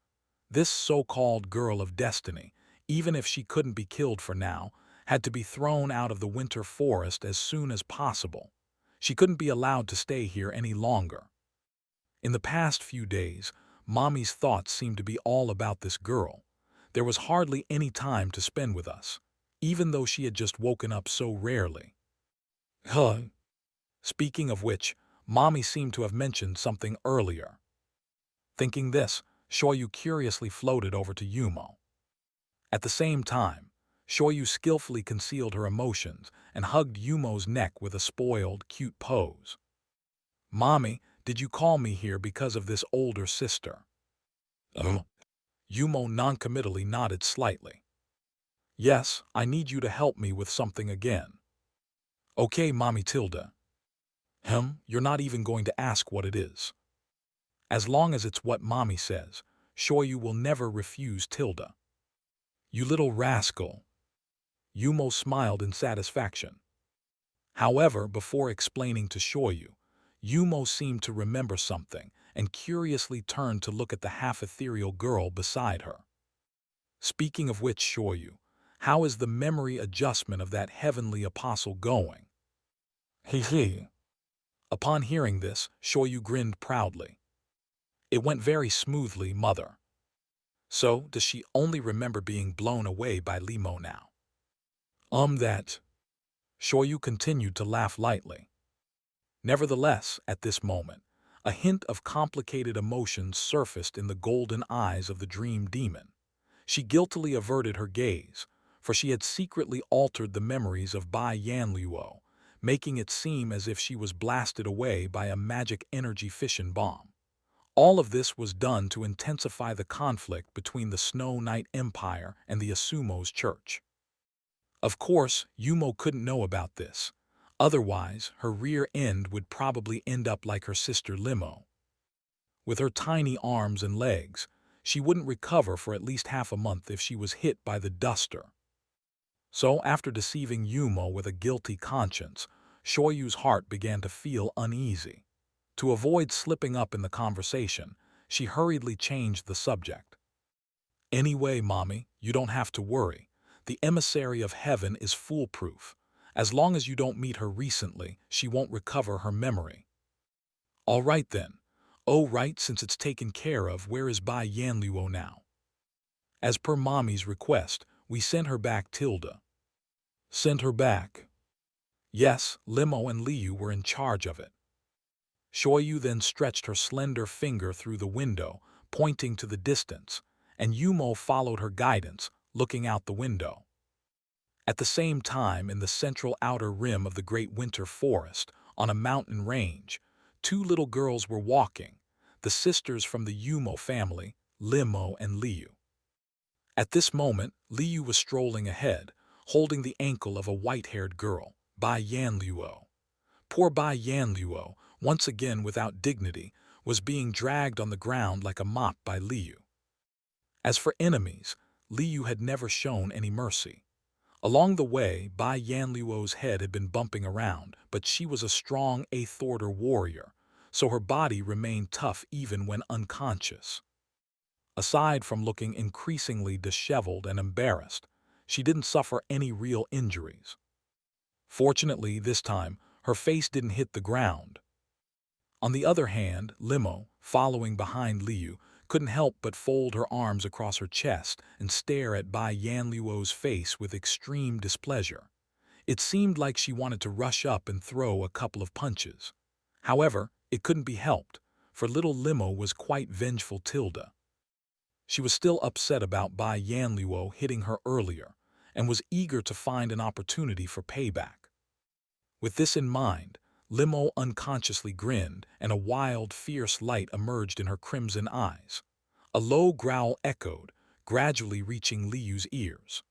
This so-called girl of destiny, even if she couldn't be killed for now, had to be thrown out of the winter forest as soon as possible. She couldn't be allowed to stay here any longer. In the past few days, Mommy's thoughts seemed to be all about this girl. There was hardly any time to spend with us, even though she had just woken up so rarely. Speaking of which, Mommy seemed to have mentioned something earlier. Thinking this, Shoyu curiously floated over to Yumo. At the same time, Shoyu skillfully concealed her emotions and hugged Yumo's neck with a spoiled, cute pose. "Mommy, did you call me here because of this older sister?" Yumo noncommittally nodded slightly. "Yes, I need you to help me with something again." "Okay, Mommy Tilda." You're not even going to ask what it is." "As long as it's what Mommy says." Shoyu will never refuse Tilda. You little rascal. Yumo smiled in satisfaction. However, before explaining to Shoyu, Yumo seemed to remember something and curiously turned to look at the half-ethereal girl beside her. Speaking of which, Shoyu, how is the memory adjustment of that heavenly apostle going? He. Upon hearing this, Shoyu grinned proudly. It went very smoothly, mother. So, does she only remember being blown away by Limo now? That. Shoyu continued to laugh lightly. Nevertheless, at this moment, a hint of complicated emotions surfaced in the golden eyes of the dream demon. She guiltily averted her gaze, for she had secretly altered the memories of Bai Yanluo, making it seem as if she was blasted away by a magic energy fission bomb. All of this was done to intensify the conflict between the Snow Knight Empire and the Asumo's church. Of course, Yumo couldn't know about this. Otherwise, her rear end would probably end up like her sister Limo. With her tiny arms and legs, she wouldn't recover for at least half a month if she was hit by the duster. So, after deceiving Yumo with a guilty conscience, Shoyu's heart began to feel uneasy. To avoid slipping up in the conversation, she hurriedly changed the subject. Anyway, Mommy, you don't have to worry. The emissary of heaven is foolproof. As long as you don't meet her recently, she won't recover her memory. All right then. Oh right, since it's taken care of, where is Bai Yanluo now? As per Mommy's request, we sent her back Tilda. Sent her back? Yes, Limo and Liu were in charge of it. Shoyu then stretched her slender finger through the window, pointing to the distance, and Yumo followed her guidance, looking out the window. At the same time, in the central outer rim of the great winter forest, on a mountain range, two little girls were walking, the sisters from the Yumo family, Limo and Liu. At this moment, Liu was strolling ahead, holding the ankle of a white-haired girl, Bai Yanluo. Poor Bai Yanluo, once again without dignity, was being dragged on the ground like a mop by Liu. As for enemies, Liu had never shown any mercy. Along the way, Bai Yanluo's head had been bumping around, but she was a strong Eighth Order warrior, so her body remained tough even when unconscious. Aside from looking increasingly disheveled and embarrassed, she didn't suffer any real injuries. Fortunately, this time, her face didn't hit the ground. On the other hand, Limo, following behind Liu, couldn't help but fold her arms across her chest and stare at Bai Yanluo's face with extreme displeasure. It seemed like she wanted to rush up and throw a couple of punches. However, it couldn't be helped, for little Limo was quite vengeful Tilda. She was still upset about Bai Yanluo hitting her earlier, and was eager to find an opportunity for payback. With this in mind, Limo unconsciously grinned, and a wild, fierce light emerged in her crimson eyes. A low growl echoed, gradually reaching Liu's ears.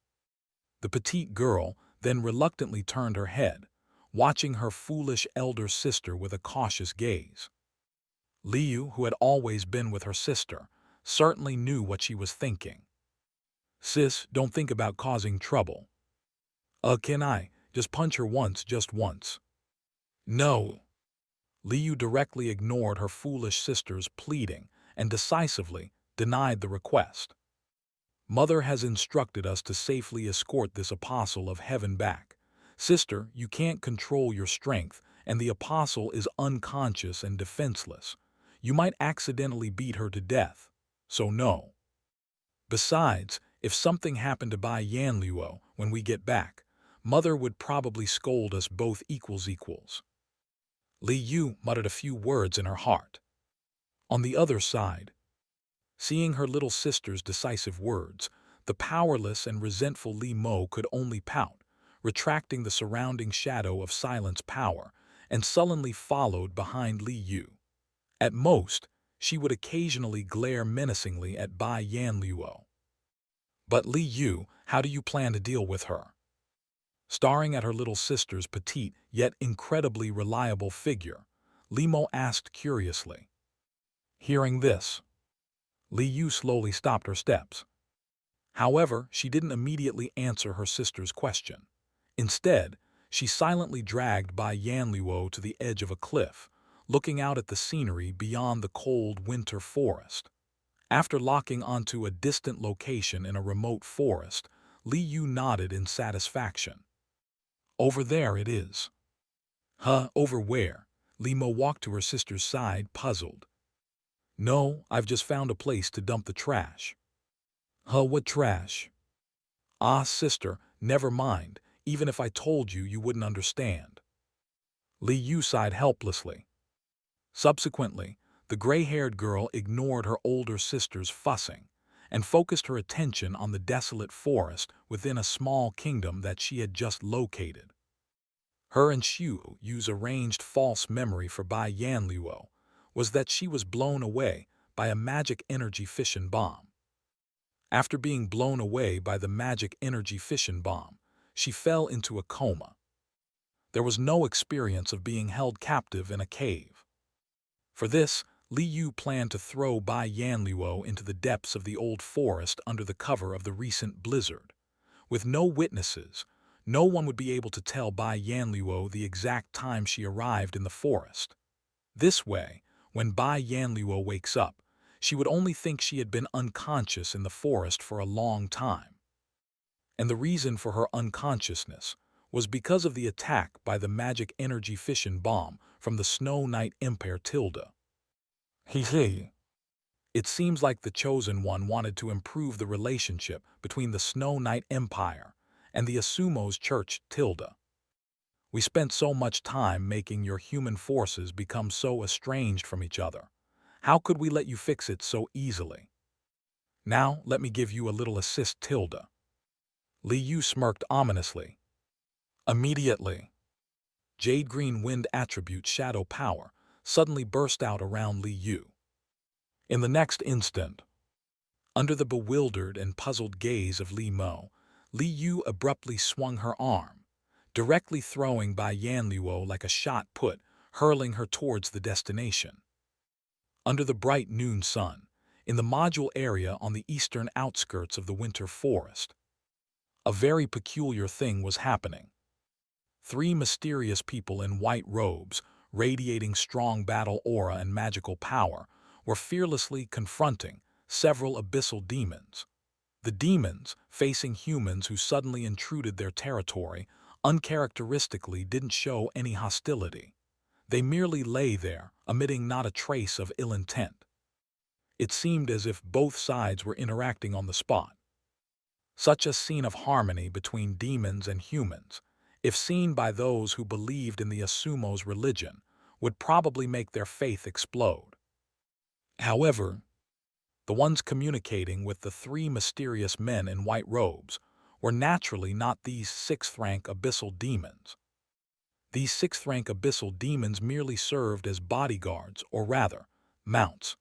The petite girl then reluctantly turned her head, watching her foolish elder sister with a cautious gaze. Liu, who had always been with her sister, certainly knew what she was thinking. Sis, don't think about causing trouble. Can I just punch her once, just once? No. Liu directly ignored her foolish sister's pleading and decisively denied the request. Mother has instructed us to safely escort this apostle of heaven back. Sister, you can't control your strength, and the apostle is unconscious and defenseless. You might accidentally beat her to death, so no. Besides, if something happened to Bai Yanluo when we get back, Mother would probably scold us both equals. Li Yu muttered a few words in her heart. On the other side, seeing her little sister's decisive words, the powerless and resentful Li Mo could only pout, retracting the surrounding shadow of silence power, and sullenly followed behind Li Yu. At most, she would occasionally glare menacingly at Bai Yanluo. But Li Yu, how do you plan to deal with her? Staring at her little sister's petite yet incredibly reliable figure, Limo asked curiously. Hearing this, Li Yu slowly stopped her steps. However, she didn't immediately answer her sister's question. Instead, she silently dragged Bai Yanluo to the edge of a cliff, looking out at the scenery beyond the cold winter forest. After locking onto a distant location in a remote forest, Li Yu nodded in satisfaction. Over there it is. Huh, over where? Li Mo walked to her sister's side, puzzled. No, I've just found a place to dump the trash. Huh, what trash? Ah, sister, never mind. Even if I told you, you wouldn't understand. Li Yu sighed helplessly. Subsequently, the gray-haired girl ignored her older sister's fussing and focused her attention on the desolate forest within a small kingdom that she had just located. Her and Xiu Yu's arranged false memory for Bai Yanluo was that she was blown away by a magic energy fission bomb. After being blown away by the magic energy fission bomb, she fell into a coma. There was no experience of being held captive in a cave. For this, Li Yu planned to throw Bai Yanluo into the depths of the old forest under the cover of the recent blizzard. With no witnesses, no one would be able to tell Bai Yanluo the exact time she arrived in the forest. This way, when Bai Yanluo wakes up, she would only think she had been unconscious in the forest for a long time. And the reason for her unconsciousness was because of the attack by the magic energy fission bomb from the Snow Knight Empire Tilda. He. It seems like the Chosen One wanted to improve the relationship between the Snow Knight Empire and the Asumo's church Tilda. We spent so much time making your human forces become so estranged from each other. How could we let you fix it so easily? Now, let me give you a little assist, Tilda. Li Yu smirked ominously. Immediately, Jade Green Wind attribute Shadow Power suddenly burst out around Li Yu. In the next instant, under the bewildered and puzzled gaze of Li Mo, Li Yu abruptly swung her arm, directly throwing Bai Yanluo like a shot put, hurling her towards the destination. Under the bright noon sun, in the module area on the eastern outskirts of the winter forest, a very peculiar thing was happening. Three mysterious people in white robes, radiating strong battle aura and magical power, were fearlessly confronting several abyssal demons. The demons, facing humans who suddenly intruded their territory, uncharacteristically didn't show any hostility. They merely lay there, emitting not a trace of ill intent. It seemed as if both sides were interacting on the spot. Such a scene of harmony between demons and humans, if seen by those who believed in the Asumo's religion, would probably make their faith explode. However, the ones communicating with the three mysterious men in white robes were naturally not these sixth-rank abyssal demons. These sixth-rank abyssal demons merely served as bodyguards, or rather, mounts.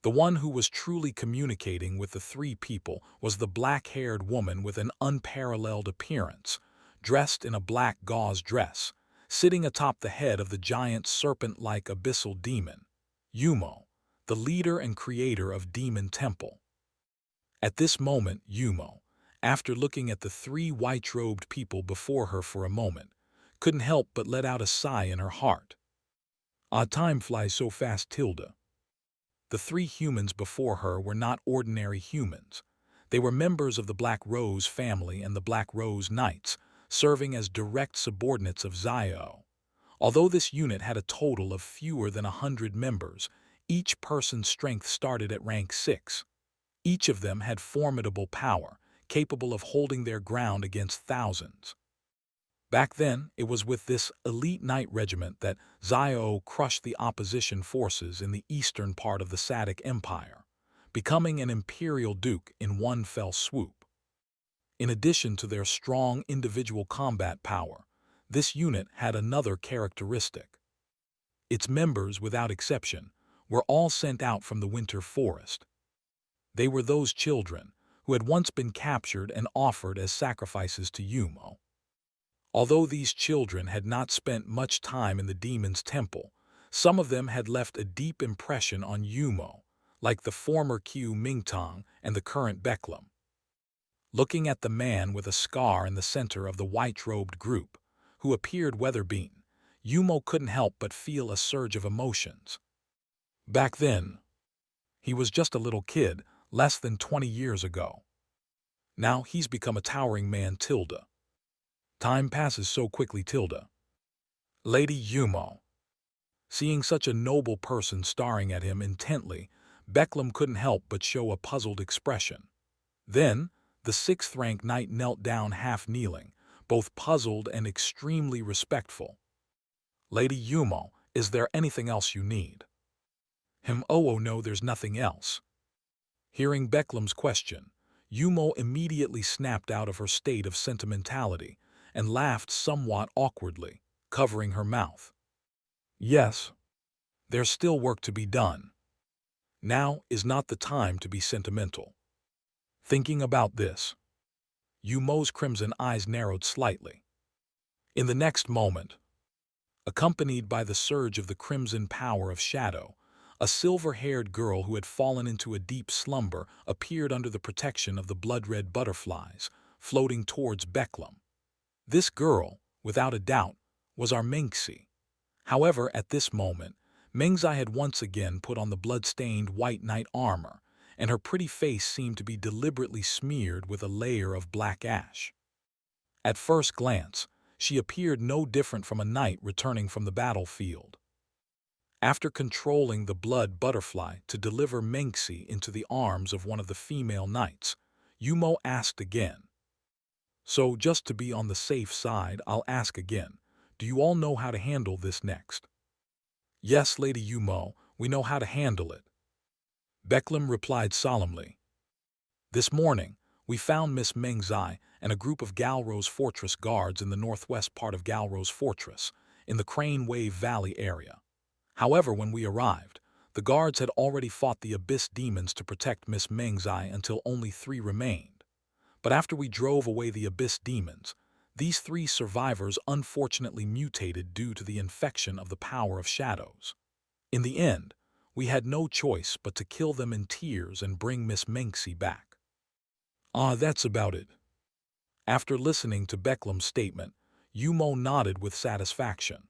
The one who was truly communicating with the three people was the black-haired woman with an unparalleled appearance, dressed in a black gauze dress, sitting atop the head of the giant serpent-like abyssal demon, Yumo, the leader and creator of Demon Temple. At this moment, Yumo, after looking at the three white-robed people before her for a moment, couldn't help but let out a sigh in her heart. Ah, time flies so fast, Tilda. The three humans before her were not ordinary humans. They were members of the Black Rose family and the Black Rose Knights, serving as direct subordinates of Xiao. Although this unit had a total of fewer than 100 members, each person's strength started at rank 6. Each of them had formidable power, capable of holding their ground against thousands. Back then, it was with this elite knight regiment that Xiao crushed the opposition forces in the eastern part of the Sadic Empire, becoming an imperial duke in one fell swoop. In addition to their strong individual combat power, this unit had another characteristic. Its members, without exception, were all sent out from the winter forest. They were those children who had once been captured and offered as sacrifices to Yumo. Although these children had not spent much time in the demon's temple, some of them had left a deep impression on Yumo, like the former Qiu Mingtong and the current Beklam. Looking at the man with a scar in the center of the white-robed group, who appeared weather-beaten, Yumo couldn't help but feel a surge of emotions. Back then, he was just a little kid, less than 20 years ago. Now he's become a towering man, Tilda. Time passes so quickly, Tilda. Lady Yumo. Seeing such a noble person staring at him intently, Beklam couldn't help but show a puzzled expression. Then, the sixth-rank knight knelt down half-kneeling, both puzzled and extremely respectful. Lady Yumo, is there anything else you need? Oh no, there's nothing else. Hearing Beklam's question, Yumo immediately snapped out of her state of sentimentality and laughed somewhat awkwardly, covering her mouth. Yes, there's still work to be done. Now is not the time to be sentimental. Thinking about this, Yumo's crimson eyes narrowed slightly. In the next moment, accompanied by the surge of the crimson power of shadow, a silver-haired girl who had fallen into a deep slumber appeared under the protection of the blood-red butterflies, floating towards Beklam. This girl, without a doubt, was our Mengxi. However, at this moment, Mengzai had once again put on the blood-stained white knight armor, and her pretty face seemed to be deliberately smeared with a layer of black ash. At first glance, she appeared no different from a knight returning from the battlefield. After controlling the blood butterfly to deliver Mengxi into the arms of one of the female knights, Yumo asked again. So just to be on the safe side, I'll ask again, do you all know how to handle this next? Yes, Lady Yumo, we know how to handle it. Beklam replied solemnly. This morning, we found Miss Mengzai and a group of Galrose Fortress guards in the northwest part of Galrose Fortress, in the Crane Wave Valley area. However, when we arrived, the guards had already fought the Abyss demons to protect Miss Mengzai until only 3 remained. But after we drove away the Abyss demons, these 3 survivors unfortunately mutated due to the infection of the power of shadows. In the end, we had no choice but to kill them in tears and bring Miss Mengxi back. That's about it. After listening to Beklam's statement, Yumo nodded with satisfaction.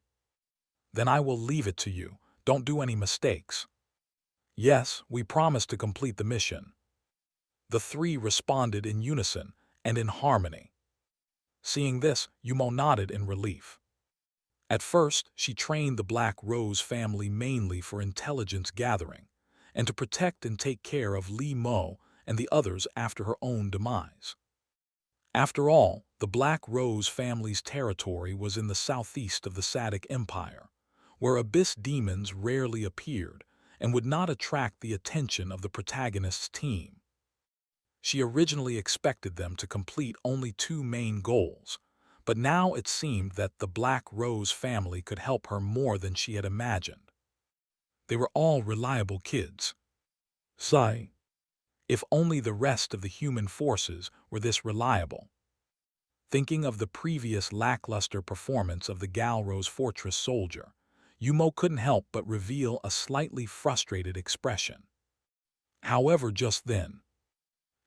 Then I will leave it to you. Don't do any mistakes. Yes, we promise to complete the mission. The 3 responded in unison and in harmony. Seeing this, Yumo nodded in relief. At first, she trained the Black Rose family mainly for intelligence gathering and to protect and take care of Li Mo and the others after her own demise. After all, the Black Rose family's territory was in the southeast of the Sadic Empire, where Abyss demons rarely appeared and would not attract the attention of the protagonist's team. She originally expected them to complete only 2 main goals, but now it seemed that the Black Rose family could help her more than she had imagined. They were all reliable kids. Sigh. If only the rest of the human forces were this reliable. Thinking of the previous lackluster performance of the Galrose Fortress soldier, Yumo couldn't help but reveal a slightly frustrated expression. However, just then,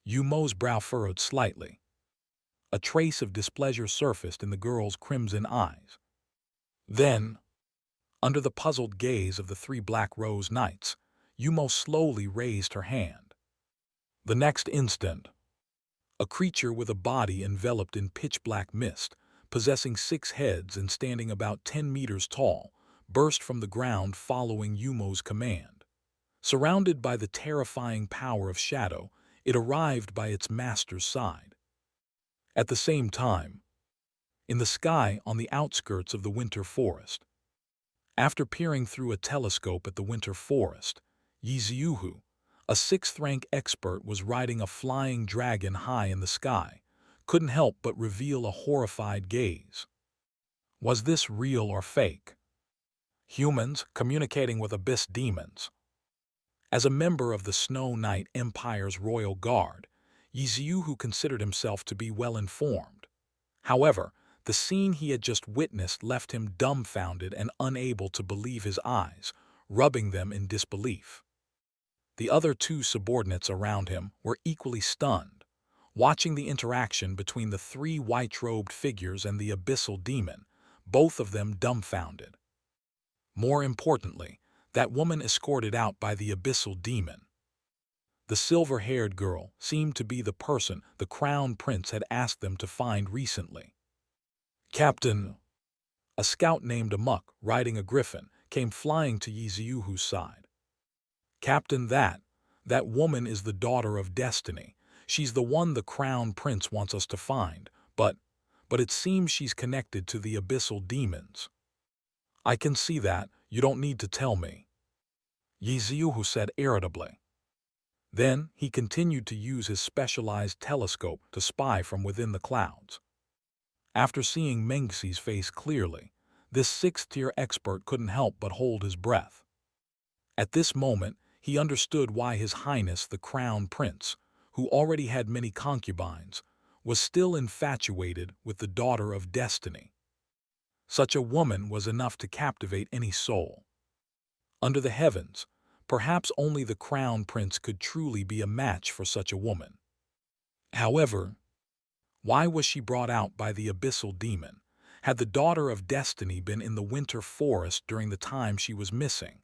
Yumo's brow furrowed slightly. A trace of displeasure surfaced in the girl's crimson eyes. Then, under the puzzled gaze of the 3 Black Rose Knights, Yumo slowly raised her hand. The next instant, a creature with a body enveloped in pitch-black mist, possessing 6 heads and standing about 10 meters tall, burst from the ground following Yumo's command. Surrounded by the terrifying power of shadow, it arrived by its master's side. At the same time, in the sky on the outskirts of the winter forest, after peering through a telescope at the winter forest, Yiziuhu, a 6th-rank expert, was riding a flying dragon high in the sky, couldn't help but reveal a horrified gaze. Was this real or fake? Humans communicating with Abyss demons. As a member of the Snow Knight Empire's Royal Guard, Yiziuhu considered himself to be well-informed. However, the scene he had just witnessed left him dumbfounded and unable to believe his eyes, rubbing them in disbelief. The other two subordinates around him were equally stunned, watching the interaction between the three white-robed figures and the abyssal demon, both of them dumbfounded. More importantly, that woman escorted out by the abyssal demon. The silver-haired girl seemed to be the person the Crown Prince had asked them to find recently. "Captain," a scout named Amok, riding a griffin, came flying to Yiziuhu's side. "Captain, that woman is the daughter of Destiny. She's the one the Crown Prince wants us to find, but it seems she's connected to the abyssal demons." "I can see that. You don't need to tell me," Yiziuhu said irritably. Then he continued to use his specialized telescope to spy from within the clouds. After seeing Mengxi's face clearly, this sixth-tier expert couldn't help but hold his breath. At this moment, he understood why His Highness the Crown Prince, who already had many concubines, was still infatuated with the daughter of Destiny. Such a woman was enough to captivate any soul. Under the heavens, perhaps only the Crown Prince could truly be a match for such a woman. However, why was she brought out by the abyssal demon? Had the daughter of Destiny been in the winter forest during the time she was missing?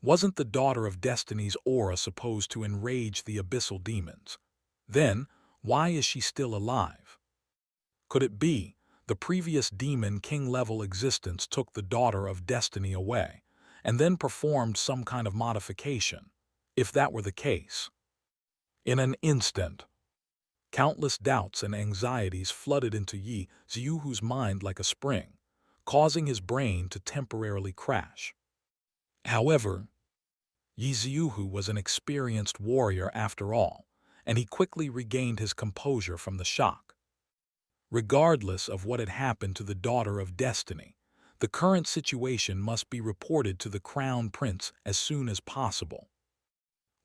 Wasn't the daughter of Destiny's aura supposed to enrage the abyssal demons? Then, why is she still alive? Could it be the previous demon king-level existence took the daughter of Destiny away, and then performed some kind of modification? If that were the case, in an instant, countless doubts and anxieties flooded into Yiziuhu's mind like a spring, causing his brain to temporarily crash. However, Yiziuhu was an experienced warrior after all, and he quickly regained his composure from the shock. Regardless of what had happened to the daughter of Destiny, the current situation must be reported to the Crown Prince as soon as possible.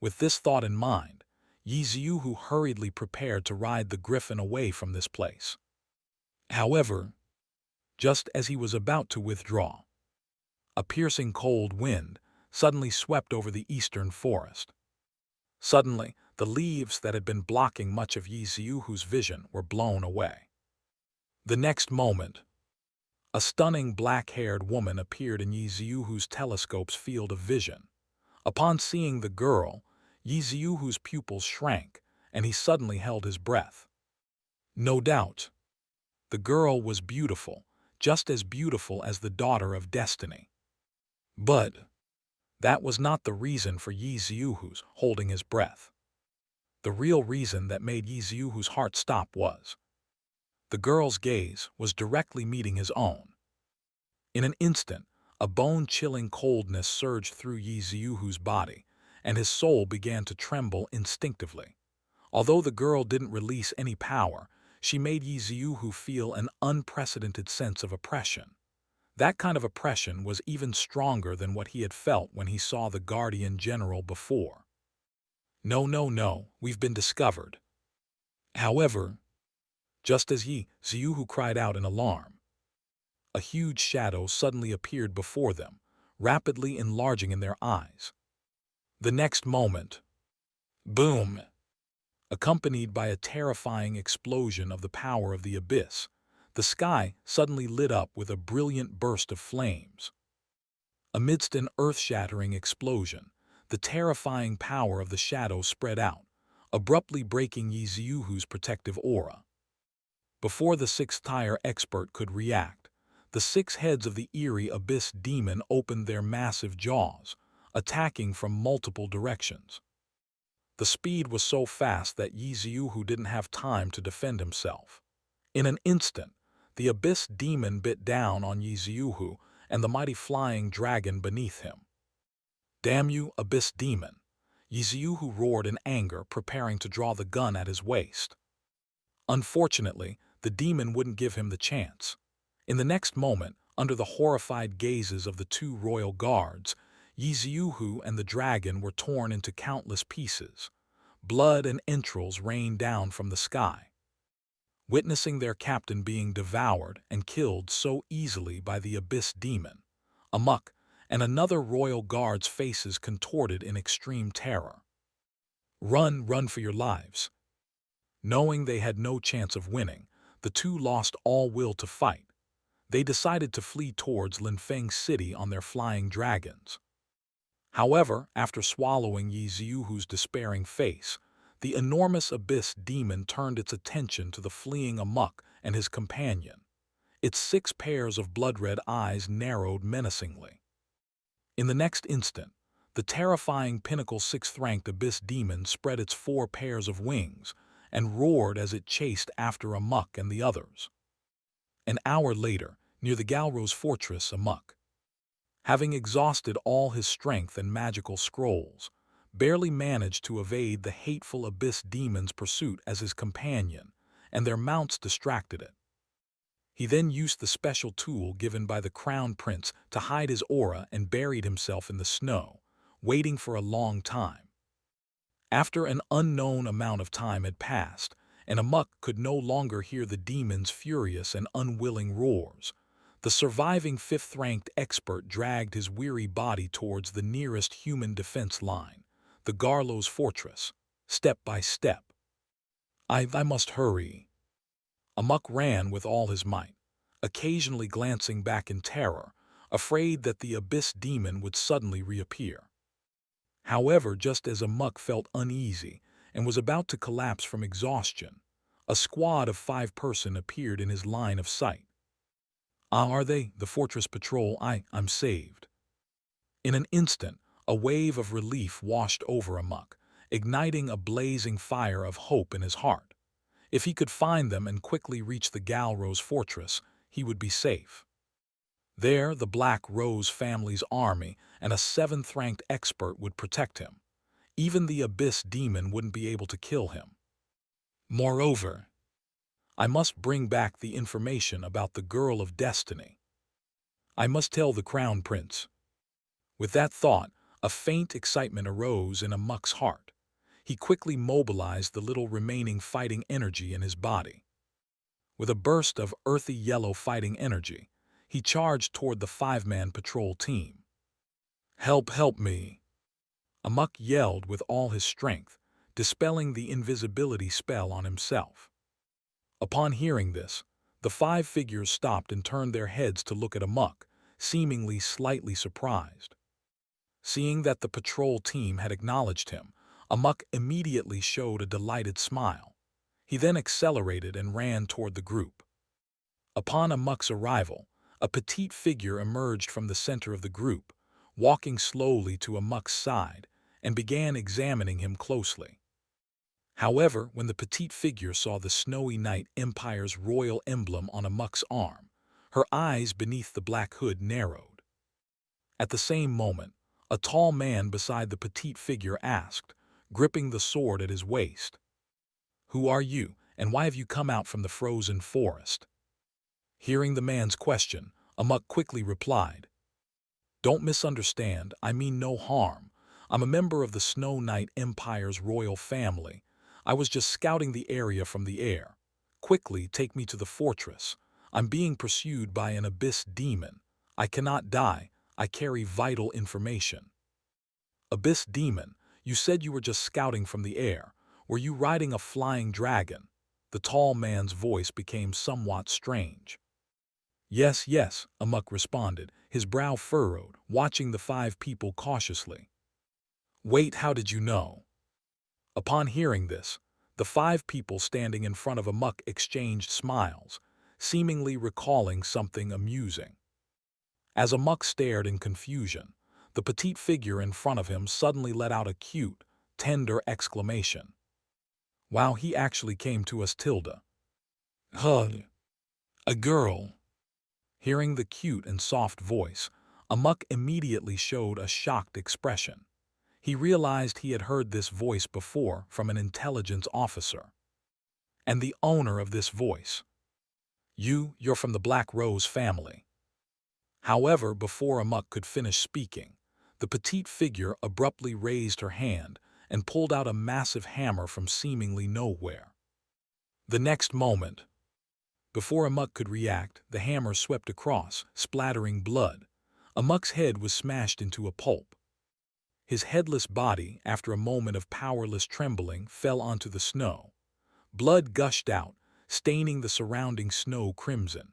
With this thought in mind, Yiziuhu hurriedly prepared to ride the griffin away from this place. However, just as he was about to withdraw, a piercing cold wind suddenly swept over the eastern forest. Suddenly, the leaves that had been blocking much of Yiziuhu's vision were blown away. The next moment, a stunning black-haired woman appeared in Yiziuhu's telescope's field of vision. Upon seeing the girl, Yiziuhu's pupils shrank, and he suddenly held his breath. No doubt, the girl was beautiful, just as beautiful as the daughter of Destiny. But that was not the reason for Yiziuhu's holding his breath. The real reason that made Yiziuhu's heart stop was the girl's gaze was directly meeting his own. In an instant, a bone-chilling coldness surged through Yiziuhu's body, and his soul began to tremble instinctively. Although the girl didn't release any power, she made Yiziuhu feel an unprecedented sense of oppression. That kind of oppression was even stronger than what he had felt when he saw the Guardian General before. "No, no, no, we've been discovered." However, just as Yiziuhu cried out in alarm, a huge shadow suddenly appeared before them, rapidly enlarging in their eyes. The next moment, boom! Accompanied by a terrifying explosion of the power of the abyss, the sky suddenly lit up with a brilliant burst of flames. Amidst an earth-shattering explosion, the terrifying power of the shadow spread out, abruptly breaking Yiziuhu's protective aura. Before the sixth-tier expert could react, the 6 heads of the eerie abyss demon opened their massive jaws, attacking from multiple directions. The speed was so fast that Yiziuhu didn't have time to defend himself. In an instant, the abyss demon bit down on Yiziuhu and the mighty flying dragon beneath him. "Damn you, abyss demon!" Yiziuhu roared in anger, preparing to draw the gun at his waist. Unfortunately, the demon wouldn't give him the chance. In the next moment, under the horrified gazes of the 2 royal guards, Yiziuhu and the dragon were torn into countless pieces. Blood and entrails rained down from the sky. Witnessing their captain being devoured and killed so easily by the abyss demon, Amok and another royal guard's faces contorted in extreme terror. Run, run for your lives. Knowing they had no chance of winning, the two lost all will to fight. They decided to flee towards Linfeng City on their flying dragons. However, after swallowing Yi Ziuhu's despairing face, the enormous abyss demon turned its attention to the fleeing Amok and his companion. Its 6 pairs of blood-red eyes narrowed menacingly. In the next instant, the terrifying pinnacle 6th-ranked abyss demon spread its 4 pairs of wings and roared as it chased after Amok and the others. An hour later, near the Galro's fortress, Amok, having exhausted all his strength and magical scrolls, barely managed to evade the hateful abyss demon's pursuit as his companion, and their mounts distracted it. He then used the special tool given by the Crown Prince to hide his aura and buried himself in the snow, waiting for a long time. After an unknown amount of time had passed, and Amok could no longer hear the demon's furious and unwilling roars, the surviving 5th-ranked expert dragged his weary body towards the nearest human defense line, the Garlo's fortress, step by step. I must hurry. Amok ran with all his might, occasionally glancing back in terror, afraid that the abyss demon would suddenly reappear. However, just as Amok felt uneasy and was about to collapse from exhaustion, a squad of 5 persons appeared in his line of sight. Ah, are they? The fortress patrol. I'm saved. In an instant, a wave of relief washed over Amok, igniting a blazing fire of hope in his heart. If he could find them and quickly reach the Galro's fortress, he would be safe. There, the Black Rose family's army and a 7th-ranked expert would protect him. Even the abyss demon wouldn't be able to kill him. Moreover, I must bring back the information about the Girl of Destiny. I must tell the Crown Prince. With that thought, a faint excitement arose in Amok's heart. He quickly mobilized the little remaining fighting energy in his body. With a burst of earthy yellow fighting energy, he charged toward the 5-man patrol team. Help me! Amok yelled with all his strength, dispelling the invisibility spell on himself. Upon hearing this, the 5 figures stopped and turned their heads to look at Amok, seemingly slightly surprised. Seeing that the patrol team had acknowledged him, Amok immediately showed a delighted smile. He then accelerated and ran toward the group. Upon Amok's arrival, a petite figure emerged from the center of the group, walking slowly to Amok's side, and began examining him closely. However, when the petite figure saw the Snowy Night Empire's royal emblem on Amok's arm, her eyes beneath the black hood narrowed. At the same moment, a tall man beside the petite figure asked, gripping the sword at his waist, "Who are you, and why have you come out from the frozen forest?" Hearing the man's question, Amok quickly replied, "Don't misunderstand, I mean no harm. I'm a member of the Snow Night Empire's royal family. I was just scouting the area from the air. Quickly, take me to the fortress. I'm being pursued by an abyss demon. I cannot die. I carry vital information." "Abyss demon, you said you were just scouting from the air. Were you riding a flying dragon?" The tall man's voice became somewhat strange. Yes, Amok responded, his brow furrowed, watching the 5 people cautiously. "Wait, how did you know?" Upon hearing this, the 5 people standing in front of Amok exchanged smiles, seemingly recalling something amusing. As Amok stared in confusion, the petite figure in front of him suddenly let out a cute, tender exclamation. "Wow, he actually came to us, Tilda. Huh, a girl." Hearing the cute and soft voice, Amok immediately showed a shocked expression. He realized he had heard this voice before from an intelligence officer. And the owner of this voice. You're from the Black Rose family." However, before Amok could finish speaking, the petite figure abruptly raised her hand and pulled out a massive hammer from seemingly nowhere. The next moment, before Amok could react, the hammer swept across, splattering blood. Amok's head was smashed into a pulp. His headless body, after a moment of powerless trembling, fell onto the snow. Blood gushed out, staining the surrounding snow crimson.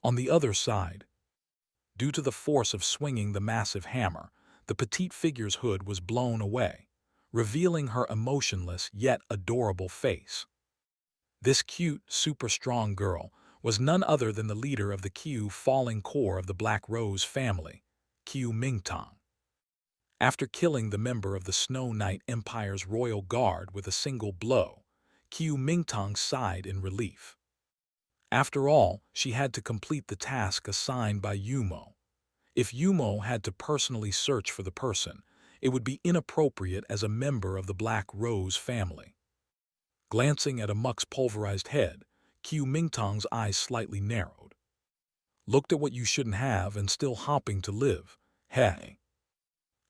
On the other side, due to the force of swinging the massive hammer, the petite figure's hood was blown away, revealing her emotionless yet adorable face. This cute, super-strong girl was none other than the leader of the Qiu falling core of the Black Rose family, Qiu Mingtang. After killing the member of the Snow Knight Empire's royal guard with a single blow, Qiu Mingtang sighed in relief. After all, she had to complete the task assigned by Yumo. If Yumo had to personally search for the person, it would be inappropriate as a member of the Black Rose family. Glancing at Amok's pulverized head, Qiu Mingtang's eyes slightly narrowed. Looked at what you shouldn't have and still hopping to live, hey.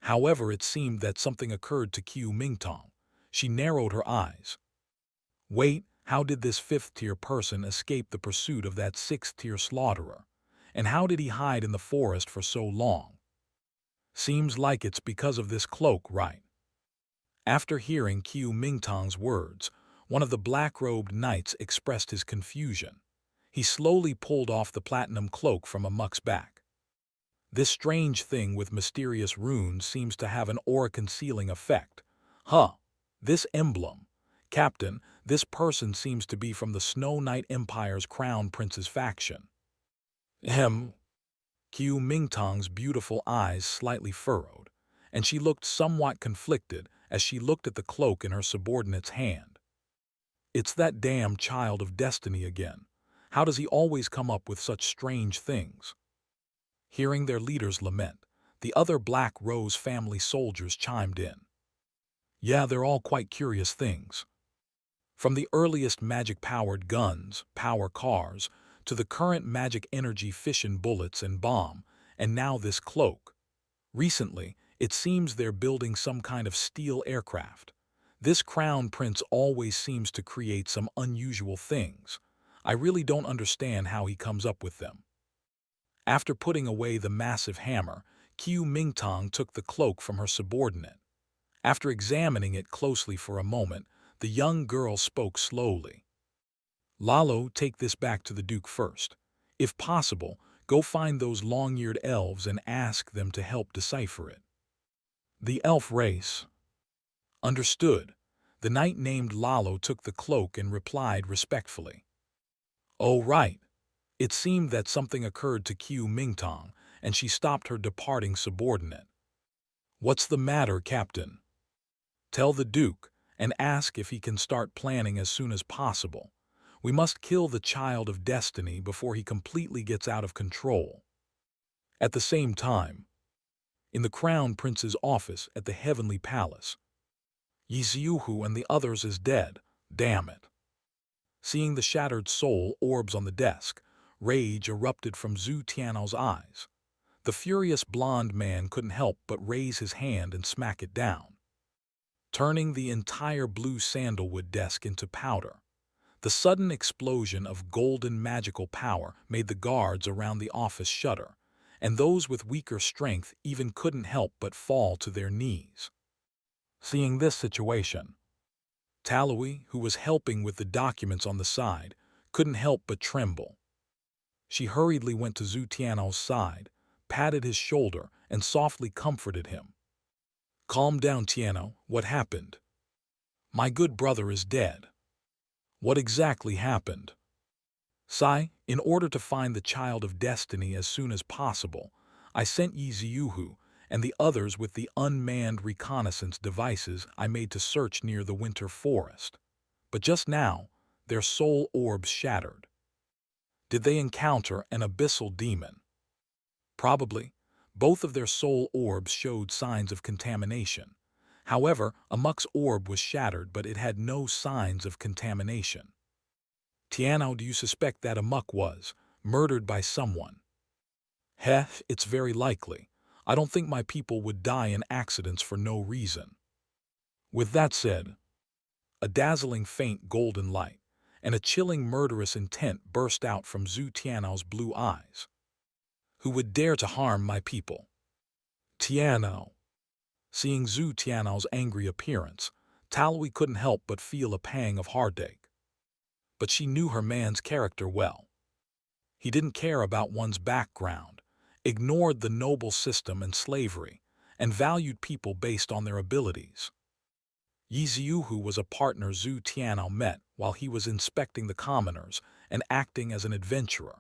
However, it seemed that something occurred to Qiu Mingtang. She narrowed her eyes. Wait, how did this fifth-tier person escape the pursuit of that sixth-tier slaughterer? And how did he hide in the forest for so long? Seems like it's because of this cloak, right? After hearing Qiu Mingtang's words, one of the black-robed knights expressed his confusion. He slowly pulled off the platinum cloak from Amok's back. This strange thing with mysterious runes seems to have an aura-concealing effect. This emblem. Captain, this person seems to be from the Snow Knight Empire's Crown Prince's faction. Qiu Mingtang's beautiful eyes slightly furrowed, and she looked somewhat conflicted as she looked at the cloak in her subordinate's hand. It's that damn child of destiny again. How does he always come up with such strange things? Hearing their leaders lament, the other Black Rose family soldiers chimed in. Yeah, they're all quite curious things. From the earliest magic-powered guns, power cars, to the current magic energy fission bullets and bomb, and now this cloak. Recently, it seems they're building some kind of steel aircraft. This Crown Prince always seems to create some unusual things. I really don't understand how he comes up with them. After putting away the massive hammer, Qiu Mingtang took the cloak from her subordinate. After examining it closely for a moment, the young girl spoke slowly. Lalo, take this back to the Duke first. If possible, go find those long-eared elves and ask them to help decipher it. The elf race. Understood. The knight named Lalo took the cloak and replied respectfully. Oh, right. It seemed that something occurred to Qiu Mingtang, and she stopped her departing subordinate. What's the matter, Captain? Tell the Duke, and ask if he can start planning as soon as possible. We must kill the child of destiny before he completely gets out of control. At the same time, in the Crown Prince's office at the Heavenly Palace, Yiziuhu and the others is dead, damn it. Seeing the shattered soul orbs on the desk, rage erupted from Zhu Tianhao's eyes. The furious blonde man couldn't help but raise his hand and smack it down, turning the entire blue sandalwood desk into powder. The sudden explosion of golden magical power made the guards around the office shudder, and those with weaker strength even couldn't help but fall to their knees. Seeing this situation, Talui, who was helping with the documents on the side, couldn't help but tremble. She hurriedly went to Zhu Tianhao's side, patted his shoulder, and softly comforted him. Calm down, Tianhao, what happened? My good brother is dead. What exactly happened? Sai, in order to find the child of destiny as soon as possible, I sent Yiziuhu and the others with the unmanned reconnaissance devices I made to search near the winter forest. But just now, their soul orbs shattered. Did they encounter an abyssal demon? Probably. Both of their soul orbs showed signs of contamination. However, Amok's orb was shattered, but it had no signs of contamination. Tianhao, do you suspect that Amok was murdered by someone? It's very likely. I don't think my people would die in accidents for no reason. With that said, a dazzling faint golden light and a chilling murderous intent burst out from Zhu Tianhao's blue eyes. Who would dare to harm my people? Tianhao. Seeing Zhu Tianhao's angry appearance, Talui couldn't help but feel a pang of heartache. But she knew her man's character well. He didn't care about one's background, ignored the noble system and slavery, and valued people based on their abilities. Yi Ziuhu was a partner Zhu Tianhao met while he was inspecting the commoners and acting as an adventurer.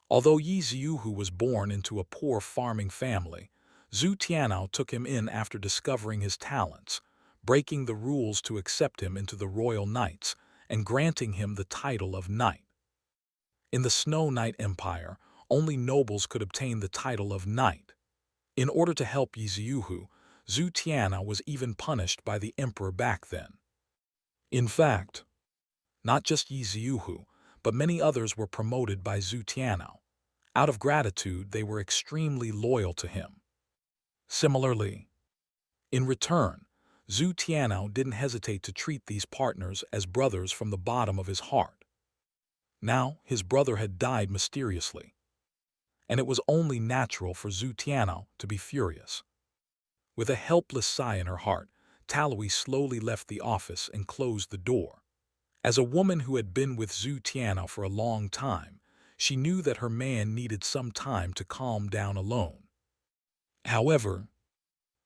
Although Yi Ziuhu was born into a poor farming family, Zhu Tianhao took him in after discovering his talents, breaking the rules to accept him into the Royal Knights and granting him the title of Knight. In the Snow Knight Empire, only nobles could obtain the title of Knight. In order to help Yi Ziuhu, Zhu Tianhao was even punished by the emperor back then. In fact, not just Yi Ziuhu, but many others were promoted by Zhu Tianhao. Out of gratitude, they were extremely loyal to him. Similarly, in return, Zhu Tianhao didn't hesitate to treat these partners as brothers from the bottom of his heart. Now, his brother had died mysteriously, and it was only natural for Zhu Tianhao to be furious. With a helpless sigh in her heart, Talui slowly left the office and closed the door. As a woman who had been with Zhu Tianhao for a long time, she knew that her man needed some time to calm down alone. However,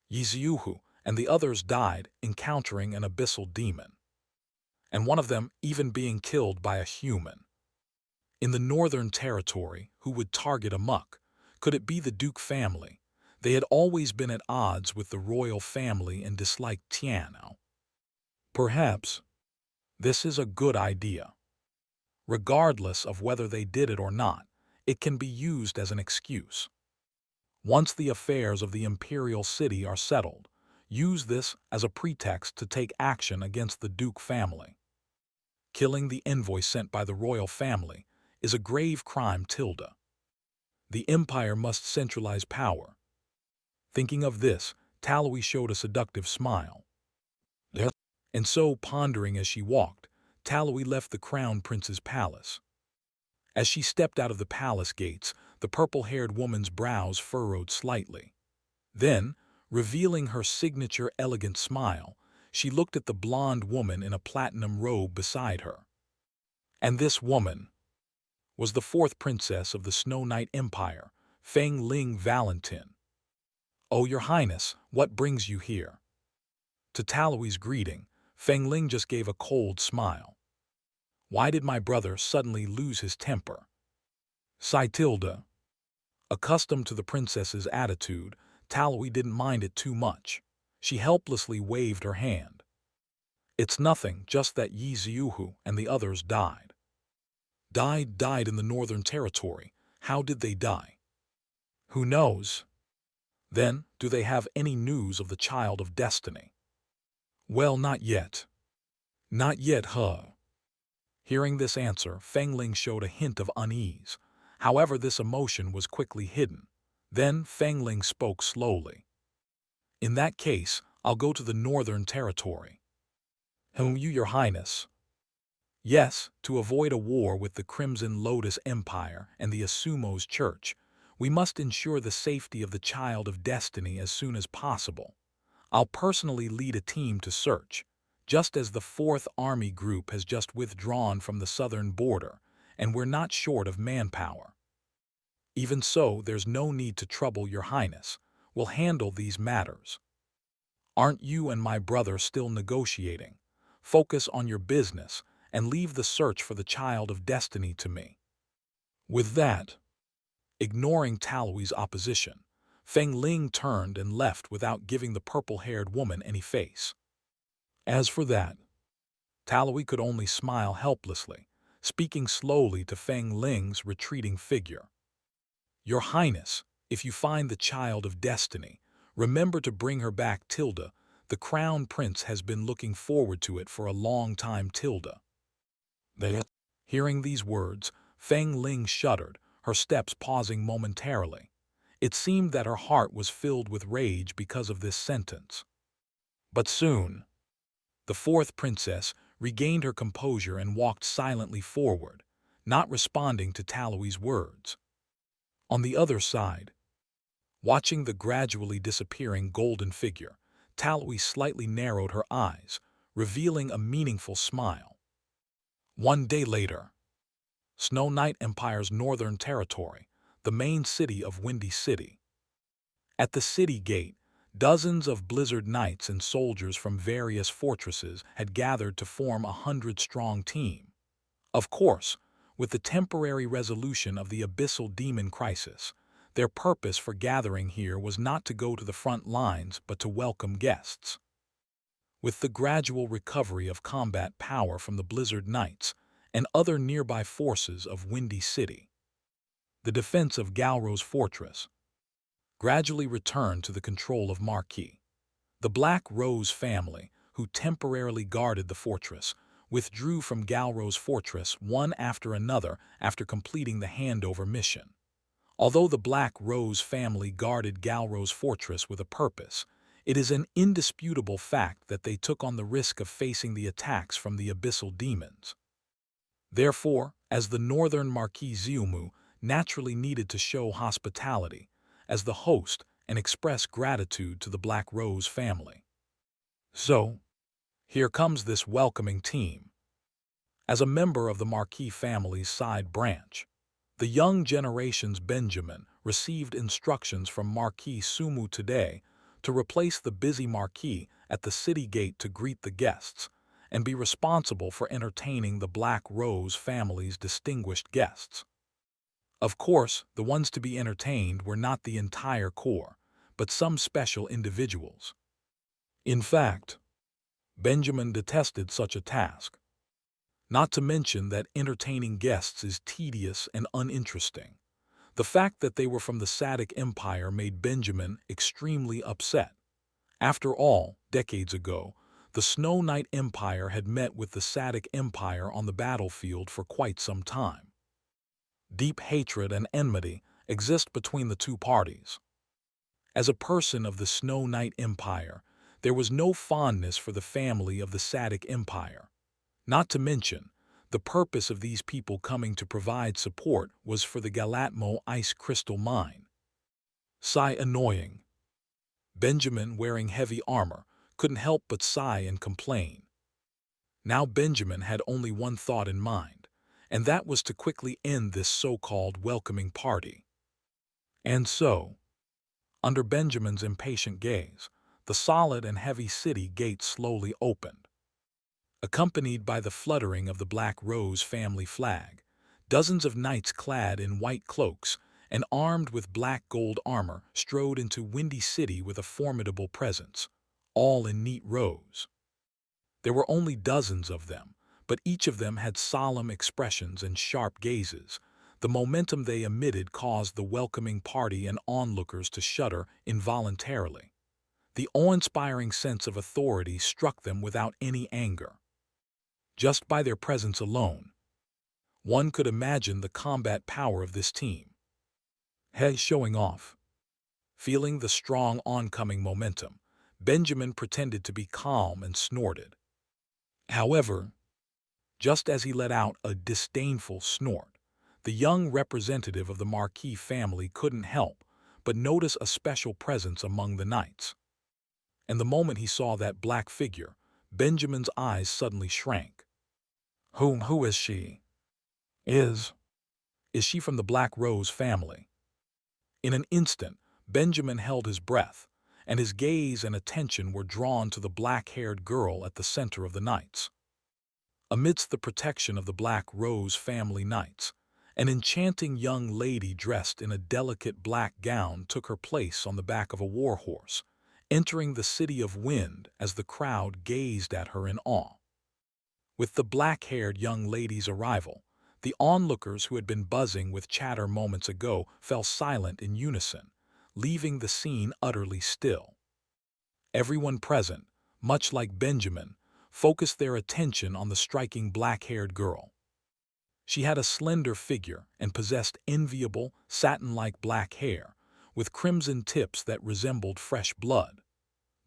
Yi Ziuhu and the others died encountering an abyssal demon, and one of them even being killed by a human. In the Northern Territory, who would target amok? Could it be the Duke family? They had always been at odds with the royal family and disliked Tianhao. Perhaps this is a good idea. Regardless of whether they did it or not, it can be used as an excuse. Once the affairs of the imperial city are settled, use this as a pretext to take action against the Duke family. Killing the envoy sent by the royal family is a grave crime. The empire must centralize power. Thinking of this, Talui showed a seductive smile. And so, pondering as she walked, Talui left the crown prince's palace. As she stepped out of the palace gates, the purple-haired woman's brows furrowed slightly. Then, revealing her signature elegant smile, she looked at the blonde woman in a platinum robe beside her. And this woman was the fourth princess of the Snow Knight Empire, Feng Ling Valentin. "Oh, your highness, what brings you here?" To Talui's greeting, Feng Ling just gave a cold smile. Why did my brother suddenly lose his temper? Accustomed to the princess's attitude, Talui didn't mind it too much. She helplessly waved her hand. It's nothing, just that Yi Ziuhu and the others died. Died in the Northern Territory. How did they die? Who knows? Then, do they have any news of the Child of Destiny? Well, not yet. Not yet, huh? Hearing this answer, Feng Ling showed a hint of unease. However, this emotion was quickly hidden. Then Feng Ling spoke slowly. In that case, I'll go to the Northern Territory. Your highness. Yes, to avoid a war with the Crimson Lotus Empire and the Asumos Church, we must ensure the safety of the Child of Destiny as soon as possible. I'll personally lead a team to search, just as the 4th Army Group has just withdrawn from the southern border, and we're not short of manpower. Even so, there's no need to trouble your highness. We'll handle these matters. Aren't you and my brother still negotiating? Focus on your business and leave the search for the Child of Destiny to me. With that, ignoring Talui's opposition, Feng Ling turned and left without giving the purple-haired woman any face. As for that, Talui could only smile helplessly, speaking slowly to Feng Ling's retreating figure. Your highness, if you find the Child of Destiny, remember to bring her back. The crown prince has been looking forward to it for a long time. Hearing these words, Feng Ling shuddered, her steps pausing momentarily. It seemed that her heart was filled with rage because of this sentence. But soon, the 4th princess regained her composure and walked silently forward, not responding to Talui's words. On the other side, watching the gradually disappearing golden figure, Talwi slightly narrowed her eyes, revealing a meaningful smile. One day later, Snow Knight Empire's northern territory, the main city of Windy City. At the city gate, dozens of Blizzard Knights and soldiers from various fortresses had gathered to form a 100-strong team. Of course, with the temporary resolution of the Abyssal Demon crisis, their purpose for gathering here was not to go to the front lines but to welcome guests. With the gradual recovery of combat power from the Blizzard Knights and other nearby forces of Windy City, the defense of Galro's fortress gradually returned to the control of Marquis. The Black Rose family, who temporarily guarded the fortress, withdrew from Galro's fortress one after another after completing the handover mission. Although the Black Rose family guarded Galro's fortress with a purpose, it is an indisputable fact that they took on the risk of facing the attacks from the Abyssal Demons. Therefore, as the northern Marquis Xiumu naturally needed to show hospitality as the host and express gratitude to the Black Rose family. So, here comes this welcoming team. As a member of the Marquis family's side branch, the young generation's Benjamin received instructions from Marquis Sumu today to replace the busy Marquis at the city gate to greet the guests and be responsible for entertaining the Black Rose family's distinguished guests. Of course, the ones to be entertained were not the entire core, but some special individuals. In fact, Benjamin detested such a task. Not to mention that entertaining guests is tedious and uninteresting. The fact that they were from the Sadic Empire made Benjamin extremely upset. After all, decades ago, the Snow Knight Empire had met with the Sadic Empire on the battlefield for quite some time. Deep hatred and enmity exist between the two parties. As a person of the Snow Knight Empire, there was no fondness for the family of the Sadic Empire. Not to mention, the purpose of these people coming to provide support was for the Galatmo Ice Crystal Mine. Sigh annoying. Benjamin, wearing heavy armor, couldn't help but sigh and complain. Now Benjamin had only one thought in mind, and that was to quickly end this so-called welcoming party. And so, under Benjamin's impatient gaze, the solid and heavy city gate slowly opened. Accompanied by the fluttering of the Black Rose family flag, dozens of knights clad in white cloaks and armed with black gold armor strode into Windy City with a formidable presence, all in neat rows. There were only dozens of them, but each of them had solemn expressions and sharp gazes. The momentum they emitted caused the welcoming party and onlookers to shudder involuntarily. The awe-inspiring sense of authority struck them without any anger. Just by their presence alone, one could imagine the combat power of this team. Hey, showing off. Feeling the strong oncoming momentum, Benjamin pretended to be calm and snorted. However, just as he let out a disdainful snort, the young representative of the Marquis family couldn't help but notice a special presence among the knights. And the moment he saw that black figure, Benjamin's eyes suddenly shrank. Who is she? Is she from the Black Rose family? In an instant, Benjamin held his breath, and his gaze and attention were drawn to the black-haired girl at the center of the knights. Amidst the protection of the Black Rose family knights, an enchanting young lady dressed in a delicate black gown took her place on the back of a warhorse, entering the City of Wind as the crowd gazed at her in awe. With the black-haired young lady's arrival, the onlookers who had been buzzing with chatter moments ago fell silent in unison, leaving the scene utterly still. Everyone present, much like Benjamin, focused their attention on the striking black-haired girl. She had a slender figure and possessed enviable, satin-like black hair, with crimson tips that resembled fresh blood.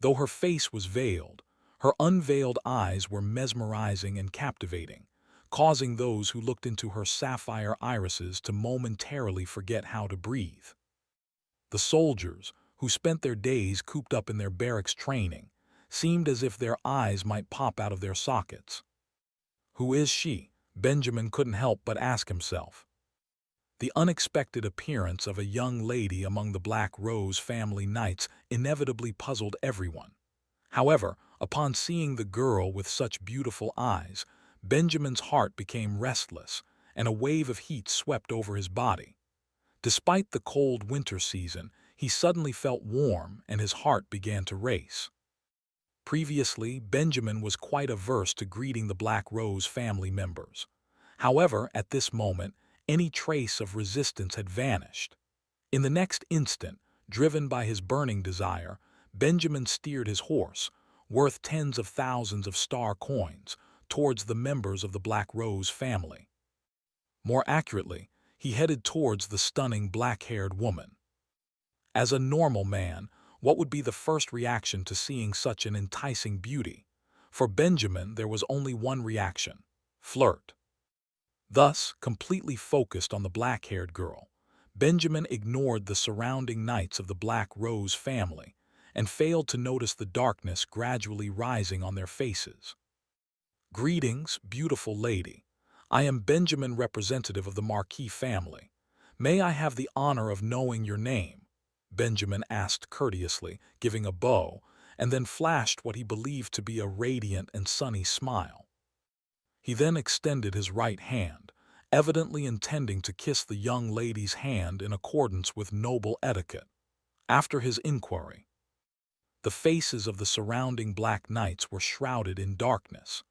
Though her face was veiled, her unveiled eyes were mesmerizing and captivating, causing those who looked into her sapphire irises to momentarily forget how to breathe. The soldiers, who spent their days cooped up in their barracks training, seemed as if their eyes might pop out of their sockets. Who is she? Benjamin couldn't help but ask himself. The unexpected appearance of a young lady among the Black Rose family knights inevitably puzzled everyone. However, upon seeing the girl with such beautiful eyes, Benjamin's heart became restless, and a wave of heat swept over his body. Despite the cold winter season, he suddenly felt warm and his heart began to race. Previously, Benjamin was quite averse to greeting the Black Rose family members. However, at this moment, any trace of resistance had vanished. In the next instant, driven by his burning desire, Benjamin steered his horse, worth tens of thousands of star coins, towards the members of the Black Rose family. More accurately, he headed towards the stunning black-haired woman. As a normal man, what would be the first reaction to seeing such an enticing beauty? For Benjamin, there was only one reaction: flirt. Thus, completely focused on the black-haired girl, Benjamin ignored the surrounding knights of the Black Rose family and failed to notice the darkness gradually rising on their faces. "Greetings, beautiful lady. I am Benjamin, representative of the Marquis family. May I have the honor of knowing your name?" Benjamin asked courteously, giving a bow, and then flashed what he believed to be a radiant and sunny smile. He then extended his right hand, evidently intending to kiss the young lady's hand in accordance with noble etiquette. After his inquiry, the faces of the surrounding Black Knights were shrouded in darkness.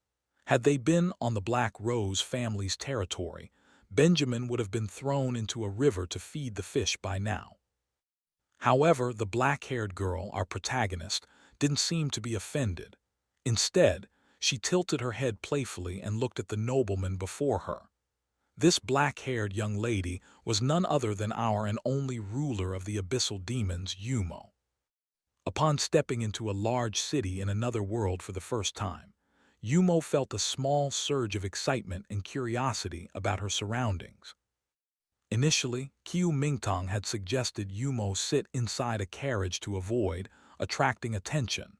Had they been on the Black Rose family's territory, Benjamin would have been thrown into a river to feed the fish by now. However, the black-haired girl, our protagonist, didn't seem to be offended. Instead, she tilted her head playfully and looked at the nobleman before her. This black-haired young lady was none other than our and only ruler of the abyssal demons, Yumo. Upon stepping into a large city in another world for the first time, Yumo felt a small surge of excitement and curiosity about her surroundings. Initially, Qiu Mingtong had suggested Yumo sit inside a carriage to avoid attracting attention,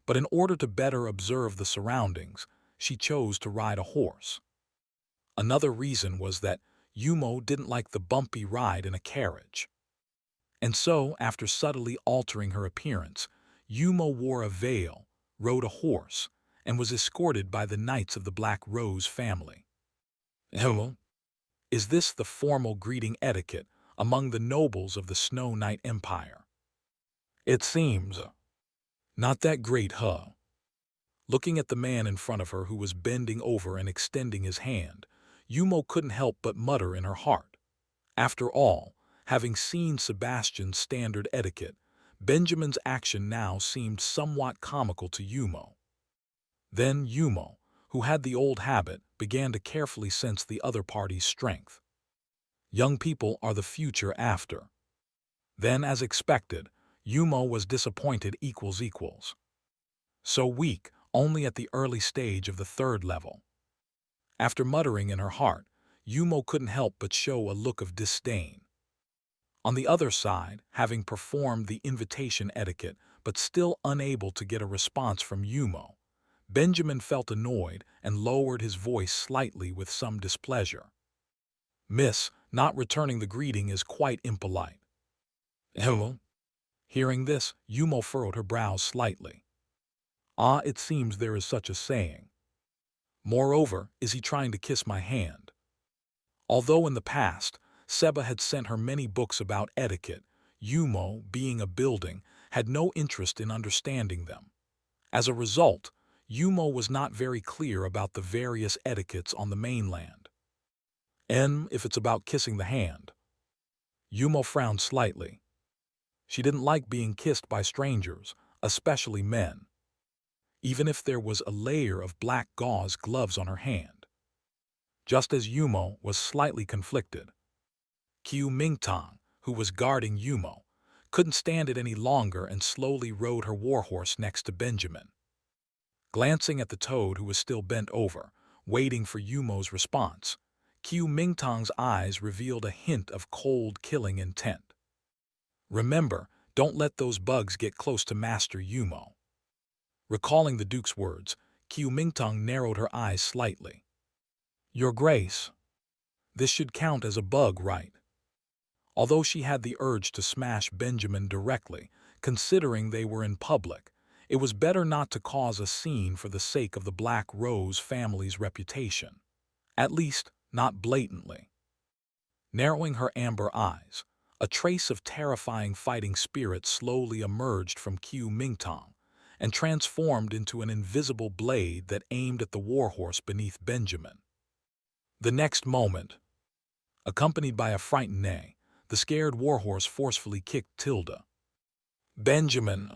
but in order to better observe the surroundings, she chose to ride a horse. Another reason was that Yumo didn't like the bumpy ride in a carriage. And so, after subtly altering her appearance, Yumo wore a veil, rode a horse, and was escorted by the knights of the Black Rose family. Hello? Is this the formal greeting etiquette among the nobles of the Snow Knight Empire? It seems not that great, huh? Looking at the man in front of her who was bending over and extending his hand, Yumo couldn't help but mutter in her heart. After all, having seen Sebastian's standard etiquette, Benjamin's action now seemed somewhat comical to Yumo. Then Yumo, who had the old habit, began to carefully sense the other party's strength. Young people are the future after. Then, as expected, Yumo was disappointed equals. So weak, only at the early stage of the third level. After muttering in her heart, Yumo couldn't help but show a look of disdain. On the other side, having performed the invitation etiquette but still unable to get a response from Yumo, Benjamin felt annoyed and lowered his voice slightly with some displeasure. "Miss, not returning the greeting is quite impolite." "Hello?" Hearing this, Yumo furrowed her brows slightly. "Ah, it seems there is such a saying. Moreover, is he trying to kiss my hand?" Although in the past, Seba had sent her many books about etiquette, Yumo, being a building, had no interest in understanding them. As a result, Yumo was not very clear about the various etiquettes on the mainland. If it's about kissing the hand. Yumo frowned slightly. She didn't like being kissed by strangers, especially men, even if there was a layer of black gauze gloves on her hand. Just as Yumo was slightly conflicted, Qiu Mingtong, who was guarding Yumo, couldn't stand it any longer and slowly rode her warhorse next to Benjamin. Glancing at the toad who was still bent over, waiting for Yumo's response, Qiu Mingtong's eyes revealed a hint of cold killing intent. "Remember, don't let those bugs get close to Master Yumo." Recalling the Duke's words, Qiu Mingtong narrowed her eyes slightly. Your Grace, this should count as a bug, right? Although she had the urge to smash Benjamin directly, considering they were in public, it was better not to cause a scene for the sake of the Black Rose family's reputation. At least, not blatantly. Narrowing her amber eyes, a trace of terrifying fighting spirit slowly emerged from Qiu Mingtong and transformed into an invisible blade that aimed at the warhorse beneath Benjamin. The next moment, accompanied by a frightened neigh, the scared warhorse forcefully kicked Tilda. Benjamin,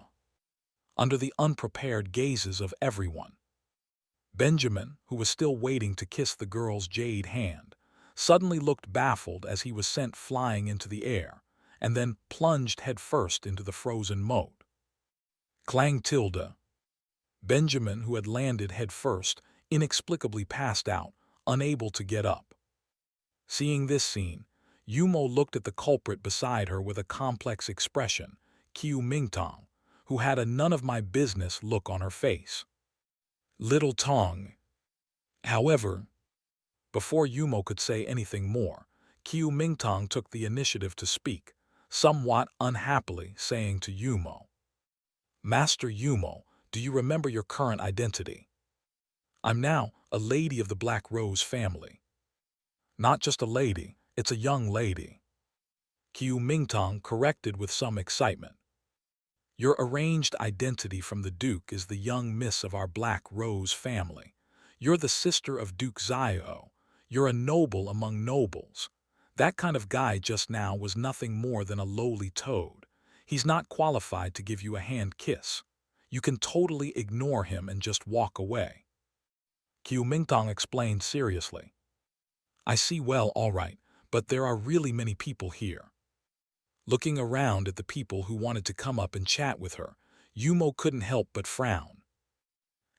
under the unprepared gazes of everyone. Benjamin, who was still waiting to kiss the girl's jade hand, suddenly looked baffled as he was sent flying into the air, and then plunged headfirst into the frozen moat. Clang Tilda. Benjamin, who had landed headfirst, inexplicably passed out, unable to get up. Seeing this scene, Yumo looked at the culprit beside her with a complex expression, Qiu Mingtong, who had a none-of-my-business look on her face. Little Tong. However, before Yumo could say anything more, Qiu Mingtong took the initiative to speak, somewhat unhappily saying to Yumo, Master Yumo, do you remember your current identity? I'm now a lady of the Black Rose family. Not just a lady, it's a young lady. Qiu Mingtong corrected with some excitement. Your arranged identity from the Duke is the young miss of our Black Rose family. You're the sister of Duke Zio. You're a noble among nobles. That kind of guy just now was nothing more than a lowly toad. He's not qualified to give you a hand kiss. You can totally ignore him and just walk away. Qiu Mingtong explained seriously. I see well, all right, but there are really many people here. Looking around at the people who wanted to come up and chat with her, Yumo couldn't help but frown.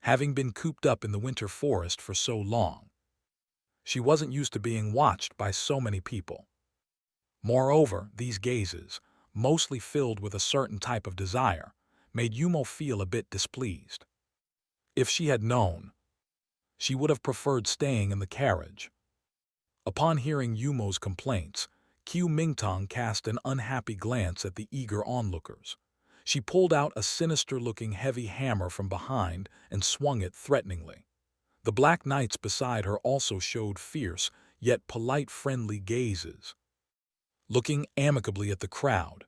Having been cooped up in the winter forest for so long, she wasn't used to being watched by so many people. Moreover, these gazes, mostly filled with a certain type of desire, made Yumo feel a bit displeased. If she had known, she would have preferred staying in the carriage. Upon hearing Yumo's complaints, Qiu Mingtong cast an unhappy glance at the eager onlookers. She pulled out a sinister-looking heavy hammer from behind and swung it threateningly. The Black Knights beside her also showed fierce, yet polite friendly gazes. Looking amicably at the crowd,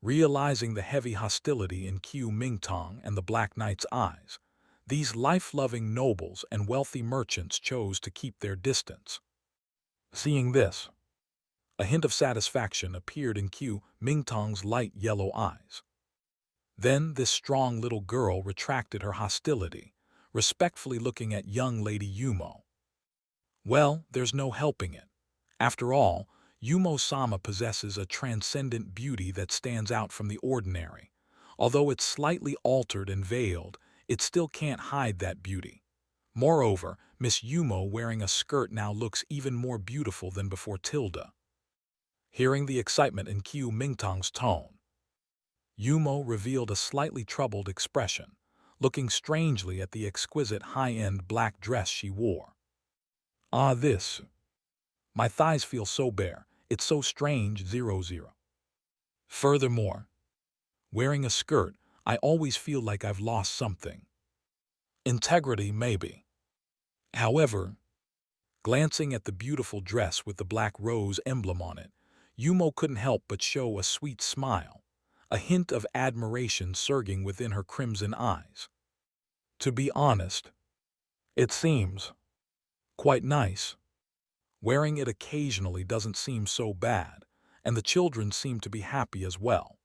realizing the heavy hostility in Qiu Mingtong and the Black Knight's eyes, these life-loving nobles and wealthy merchants chose to keep their distance. Seeing this, a hint of satisfaction appeared in Qiu Mingtong's light yellow eyes. Then this strong little girl retracted her hostility, respectfully looking at young Lady Yumo. Well, there's no helping it. After all, Yumo-sama possesses a transcendent beauty that stands out from the ordinary. Although it's slightly altered and veiled, it still can't hide that beauty. Moreover, Miss Yumo wearing a skirt now looks even more beautiful than before Tilda. Hearing the excitement in Qiu Mingtong's tone, Yumo revealed a slightly troubled expression, looking strangely at the exquisite high-end black dress she wore. Ah, this. My thighs feel so bare, it's so strange, 00. Furthermore, wearing a skirt, I always feel like I've lost something. Integrity, maybe. However, glancing at the beautiful dress with the Black Rose emblem on it, Yumo couldn't help but show a sweet smile, a hint of admiration surging within her crimson eyes. To be honest, it seems quite nice. Wearing it occasionally doesn't seem so bad, and the children seem to be happy as well.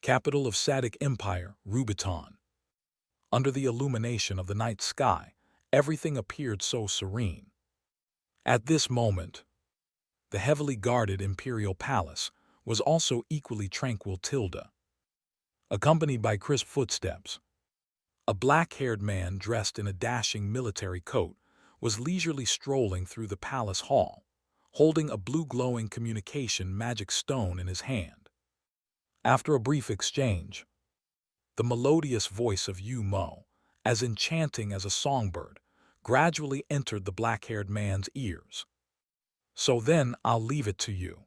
Capital of Sadic Empire, Rubiton. Under the illumination of the night sky, everything appeared so serene. At this moment, the heavily guarded imperial palace was also equally tranquil. Tilda, accompanied by crisp footsteps, a black-haired man dressed in a dashing military coat was leisurely strolling through the palace hall, holding a blue-glowing communication magic stone in his hand. After a brief exchange, The melodious voice of Yu Mo, as enchanting as a songbird, gradually entered the black-haired man's ears. "So then I'll leave it to you."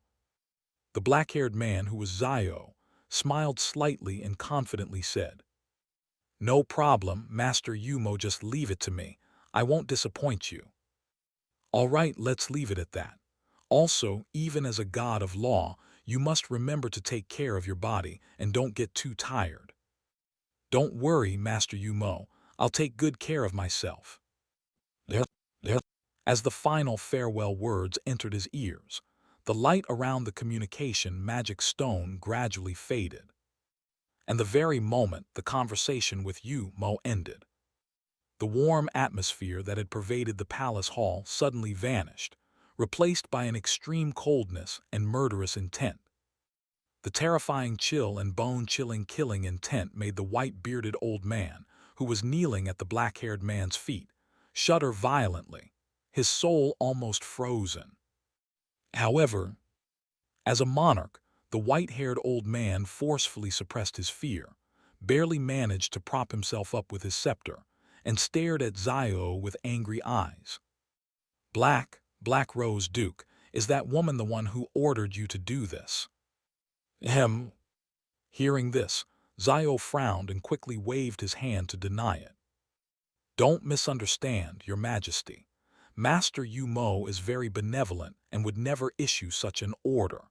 The black-haired man, who was Zio, smiled slightly and confidently said, "No problem, Master Yumo, just leave it to me. I won't disappoint you." "All right, let's leave it at that. Also, even as a god of law, you must remember to take care of your body and don't get too tired." "Don't worry, Master Yumo. I'll take good care of myself." There, there. As the final farewell words entered his ears, the light around the communication magic stone gradually faded. And the very moment the conversation with Yu Mo ended, the warm atmosphere that had pervaded the palace hall suddenly vanished, replaced by an extreme coldness and murderous intent. The terrifying chill and bone-chilling killing intent made the white-bearded old man, who was kneeling at the black-haired man's feet, shudder violently, his soul almost frozen. However, as a monarch, the white-haired old man forcefully suppressed his fear, barely managed to prop himself up with his scepter, and stared at Zio with angry eyes. Black Rose Duke, is that woman the one who ordered you to do this?" Ahem. Hearing this, Zio frowned and quickly waved his hand to deny it. "Don't misunderstand, Your Majesty. Master Yu Mo is very benevolent and would never issue such an order.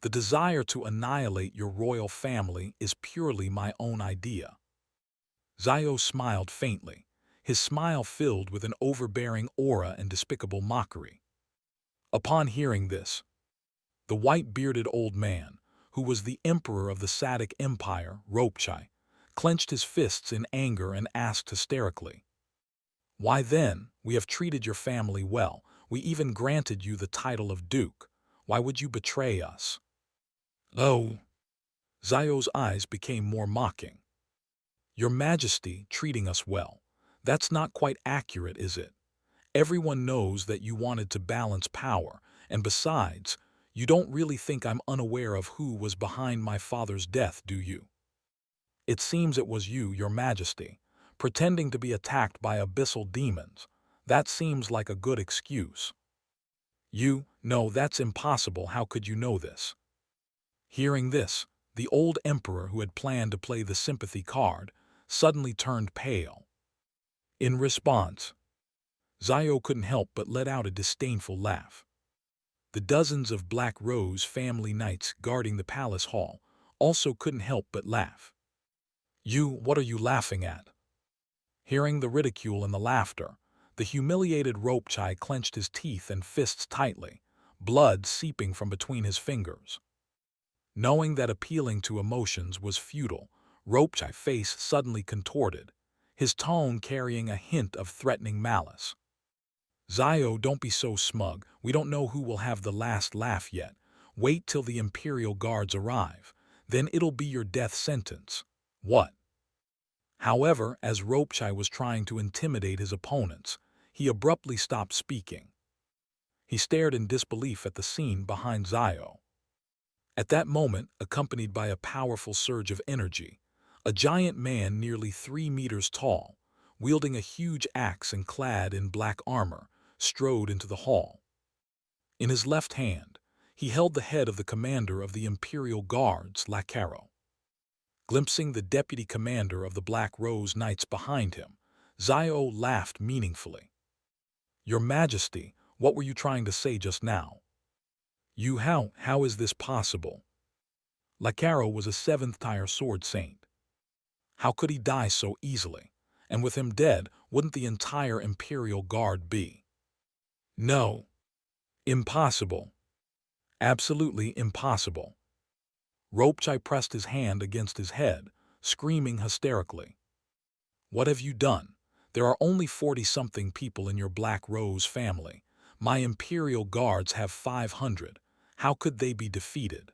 The desire to annihilate your royal family is purely my own idea." Zio smiled faintly, his smile filled with an overbearing aura and despicable mockery. Upon hearing this, the white-bearded old man, who was the emperor of the Sadic Empire, Ropchai, clenched his fists in anger and asked hysterically, "Why then, we have treated your family well, we even granted you the title of Duke. Why would you betray us?" "Oh." Zio's eyes became more mocking. "Your Majesty treating us well. That's not quite accurate, is it? Everyone knows that you wanted to balance power, and besides, you don't really think I'm unaware of who was behind my father's death, do you? It seems it was you, Your Majesty, pretending to be attacked by abyssal demons. That seems like a good excuse." No, that's impossible. How could you know this?" Hearing this, the old emperor, who had planned to play the sympathy card, suddenly turned pale. In response, Zio couldn't help but let out a disdainful laugh. The dozens of Black Rose family knights guarding the palace hall also couldn't help but laugh. What are you laughing at?" Hearing the ridicule and the laughter, the humiliated Ropchai clenched his teeth and fists tightly, blood seeping from between his fingers. Knowing that appealing to emotions was futile, Ropchai's face suddenly contorted, his tone carrying a hint of threatening malice. "Zio, don't be so smug. We don't know who will have the last laugh yet. Wait till the Imperial Guards arrive. Then it'll be your death sentence." "What?" However, as Ropchai was trying to intimidate his opponents, he abruptly stopped speaking. He stared in disbelief at the scene behind Zio. At that moment, accompanied by a powerful surge of energy, a giant man nearly 3 meters tall, wielding a huge axe and clad in black armor, strode into the hall. In his left hand, he held the head of the commander of the Imperial Guards, Lacaro. Glimpsing the deputy commander of the Black Rose Knights behind him, Zio laughed meaningfully. "Your Majesty, what were you trying to say just now?" How is this possible? Lacaro was a 7th-tier sword saint. How could he die so easily? And with him dead, wouldn't the entire Imperial Guard be? No. Impossible. Absolutely impossible. Ropchai pressed his hand against his head, screaming hysterically. "What have you done? There are only 40-something people in your Black Rose family. My Imperial Guards have 500. How could they be defeated?"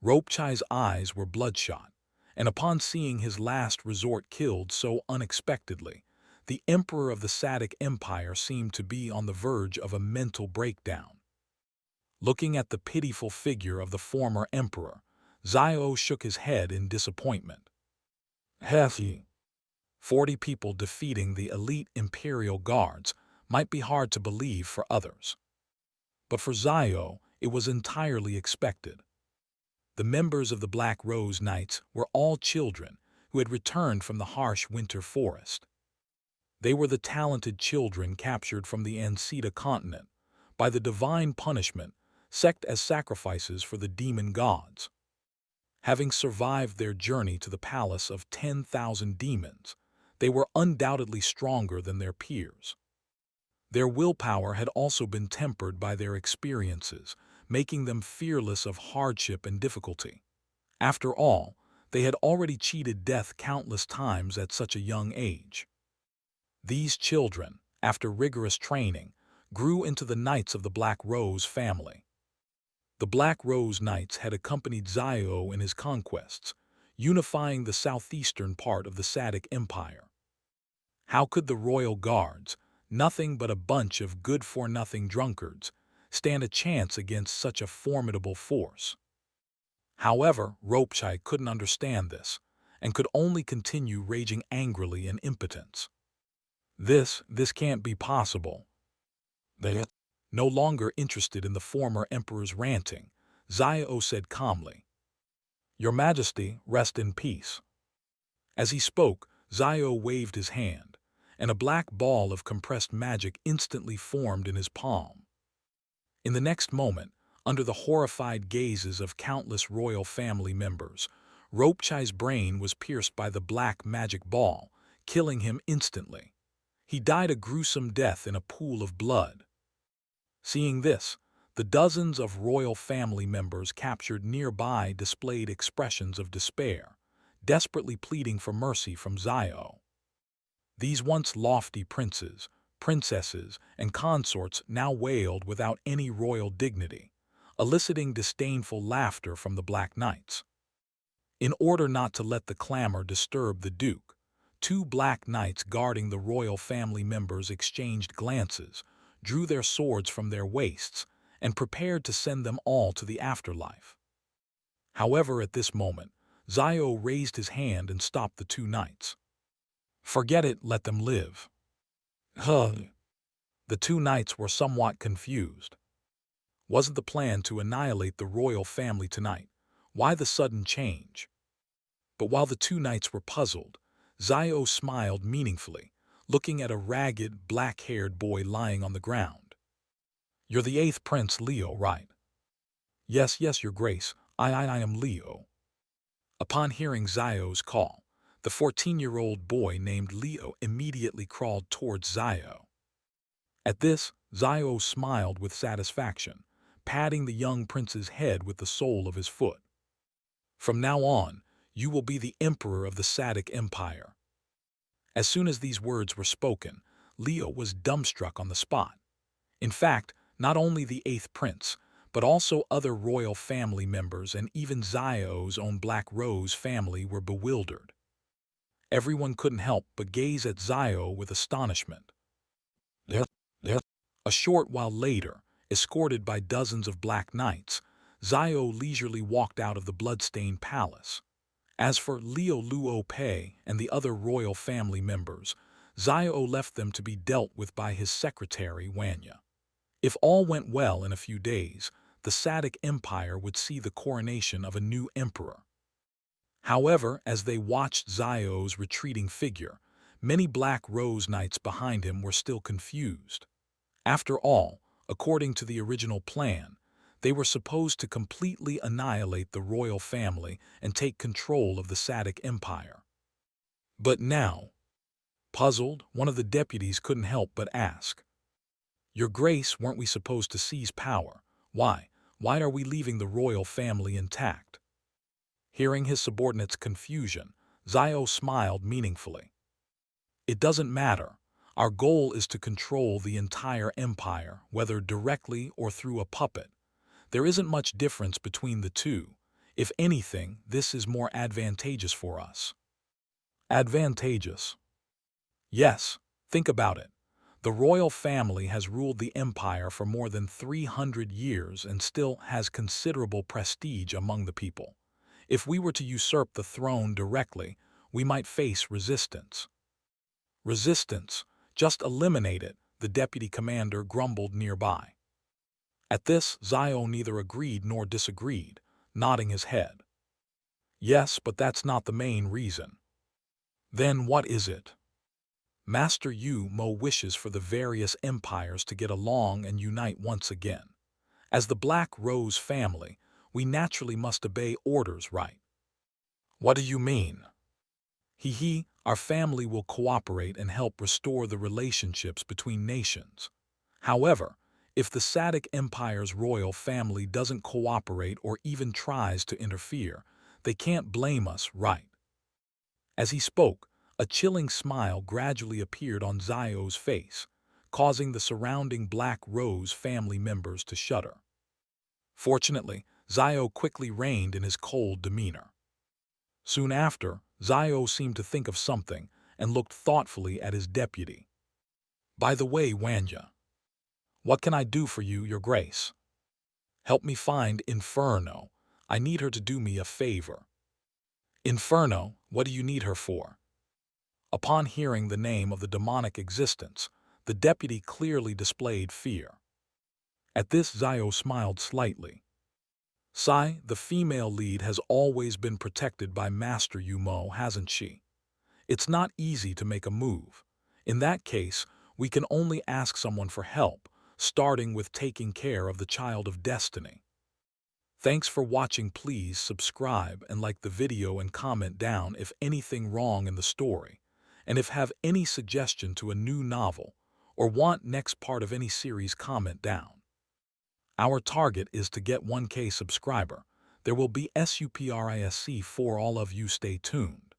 Ropchai's eyes were bloodshot, and upon seeing his last resort killed so unexpectedly, the Emperor of the Sadic Empire seemed to be on the verge of a mental breakdown. Looking at the pitiful figure of the former emperor, Zio shook his head in disappointment. Hefty. 40 people defeating the elite Imperial Guards might be hard to believe for others. But for Zio, it was entirely expected. The members of the Black Rose Knights were all children who had returned from the harsh winter forest. They were the talented children captured from the Anceta continent by the divine punishment, sect as sacrifices for the demon gods. Having survived their journey to the palace of 10,000 demons, they were undoubtedly stronger than their peers. Their willpower had also been tempered by their experiences, making them fearless of hardship and difficulty. After all, they had already cheated death countless times at such a young age. These children, after rigorous training, grew into the Knights of the Black Rose family. The Black Rose Knights had accompanied Zio in his conquests, unifying the southeastern part of the Sadic Empire. How could the royal guards, nothing but a bunch of good-for-nothing drunkards, stand a chance against such a formidable force? However, Ropechai couldn't understand this, and could only continue raging angrily in impotence. This can't be possible. No longer interested in the former emperor's ranting, Zio said calmly, "Your Majesty, rest in peace." As he spoke, Zio waved his hand, and a black ball of compressed magic instantly formed in his palm. In the next moment, under the horrified gazes of countless royal family members, Ropechai's brain was pierced by the black magic ball, killing him instantly. He died a gruesome death in a pool of blood. Seeing this, the dozens of royal family members captured nearby displayed expressions of despair, desperately pleading for mercy from Zio. These once lofty princes, princesses, and consorts now wailed without any royal dignity, eliciting disdainful laughter from the Black Knights. In order not to let the clamor disturb the Duke, 2 Black Knights guarding the royal family members exchanged glances, drew their swords from their waists, and prepared to send them all to the afterlife. However, at this moment, Zio raised his hand and stopped the 2 knights. "Forget it, let them live." The 2 knights were somewhat confused. Wasn't the plan to annihilate the royal family tonight? Why the sudden change? But while the 2 knights were puzzled, Zio smiled meaningfully, looking at a ragged, black-haired boy lying on the ground. "You're the 8th Prince Leo, right?" Yes, Your Grace, I am Leo." Upon hearing Zio's call, the 14-year-old boy named Leo immediately crawled towards Zio. At this, Zio smiled with satisfaction, patting the young prince's head with the sole of his foot. "From now on, you will be the emperor of the Sadic Empire." As soon as these words were spoken, Leo was dumbstruck on the spot. In fact, not only the 8th prince, but also other royal family members and even Zio's own Black Rose family were bewildered. Everyone couldn't help but gaze at Zio with astonishment. A short while later, escorted by dozens of Black Knights, Zio leisurely walked out of the bloodstained palace. As for Leo Luo Pei and the other royal family members, Zio left them to be dealt with by his secretary Wanya. If all went well in a few days, the Sadic Empire would see the coronation of a new emperor. However, as they watched Zio's retreating figure, many Black Rose Knights behind him were still confused. After all, according to the original plan, they were supposed to completely annihilate the royal family and take control of the Sadic Empire. But now, puzzled, one of the deputies couldn't help but ask, "Your Grace, weren't we supposed to seize power? Why are we leaving the royal family intact?" Hearing his subordinate's confusion, Zio smiled meaningfully. "It doesn't matter. Our goal is to control the entire empire, whether directly or through a puppet. There isn't much difference between the two. If anything, this is more advantageous for us." Advantageous? Yes, think about it. The royal family has ruled the empire for more than 300 years and still has considerable prestige among the people. If we were to usurp the throne directly, we might face resistance. Resistance? Just eliminate it, the deputy commander grumbled nearby. At this, Zio neither agreed nor disagreed, nodding his head. Yes, but that's not the main reason. Then what is it? Master Yu Mo wishes for the various empires to get along and unite once again. As the Black Rose family, we naturally must obey orders, right? What do you mean? Our family will cooperate and help restore the relationships between nations. However, if the Sadek Empire's royal family doesn't cooperate or even tries to interfere, they can't blame us, right? As he spoke, a chilling smile gradually appeared on Zio's face, causing the surrounding Black Rose family members to shudder. Fortunately, Zio quickly reined in his cold demeanor. Soon after, Zio seemed to think of something and looked thoughtfully at his deputy. By the way, Wanya, what can I do for you, Your Grace? Help me find Inferno. I need her to do me a favor. Inferno, what do you need her for? Upon hearing the name of the demonic existence, the deputy clearly displayed fear. At this, Zio smiled slightly. Sai, the female lead, has always been protected by Master Yu Mo, hasn't she? It's not easy to make a move. In that case, we can only ask someone for help, starting with taking care of the Child of Destiny. Thanks for watching. Please subscribe and like the video and comment down if anything wrong in the story, and if have any suggestion to a new novel or want next part of any series, comment down. Our target is to get 1K subscriber. There will be SUPRISC for all of you. Stay tuned.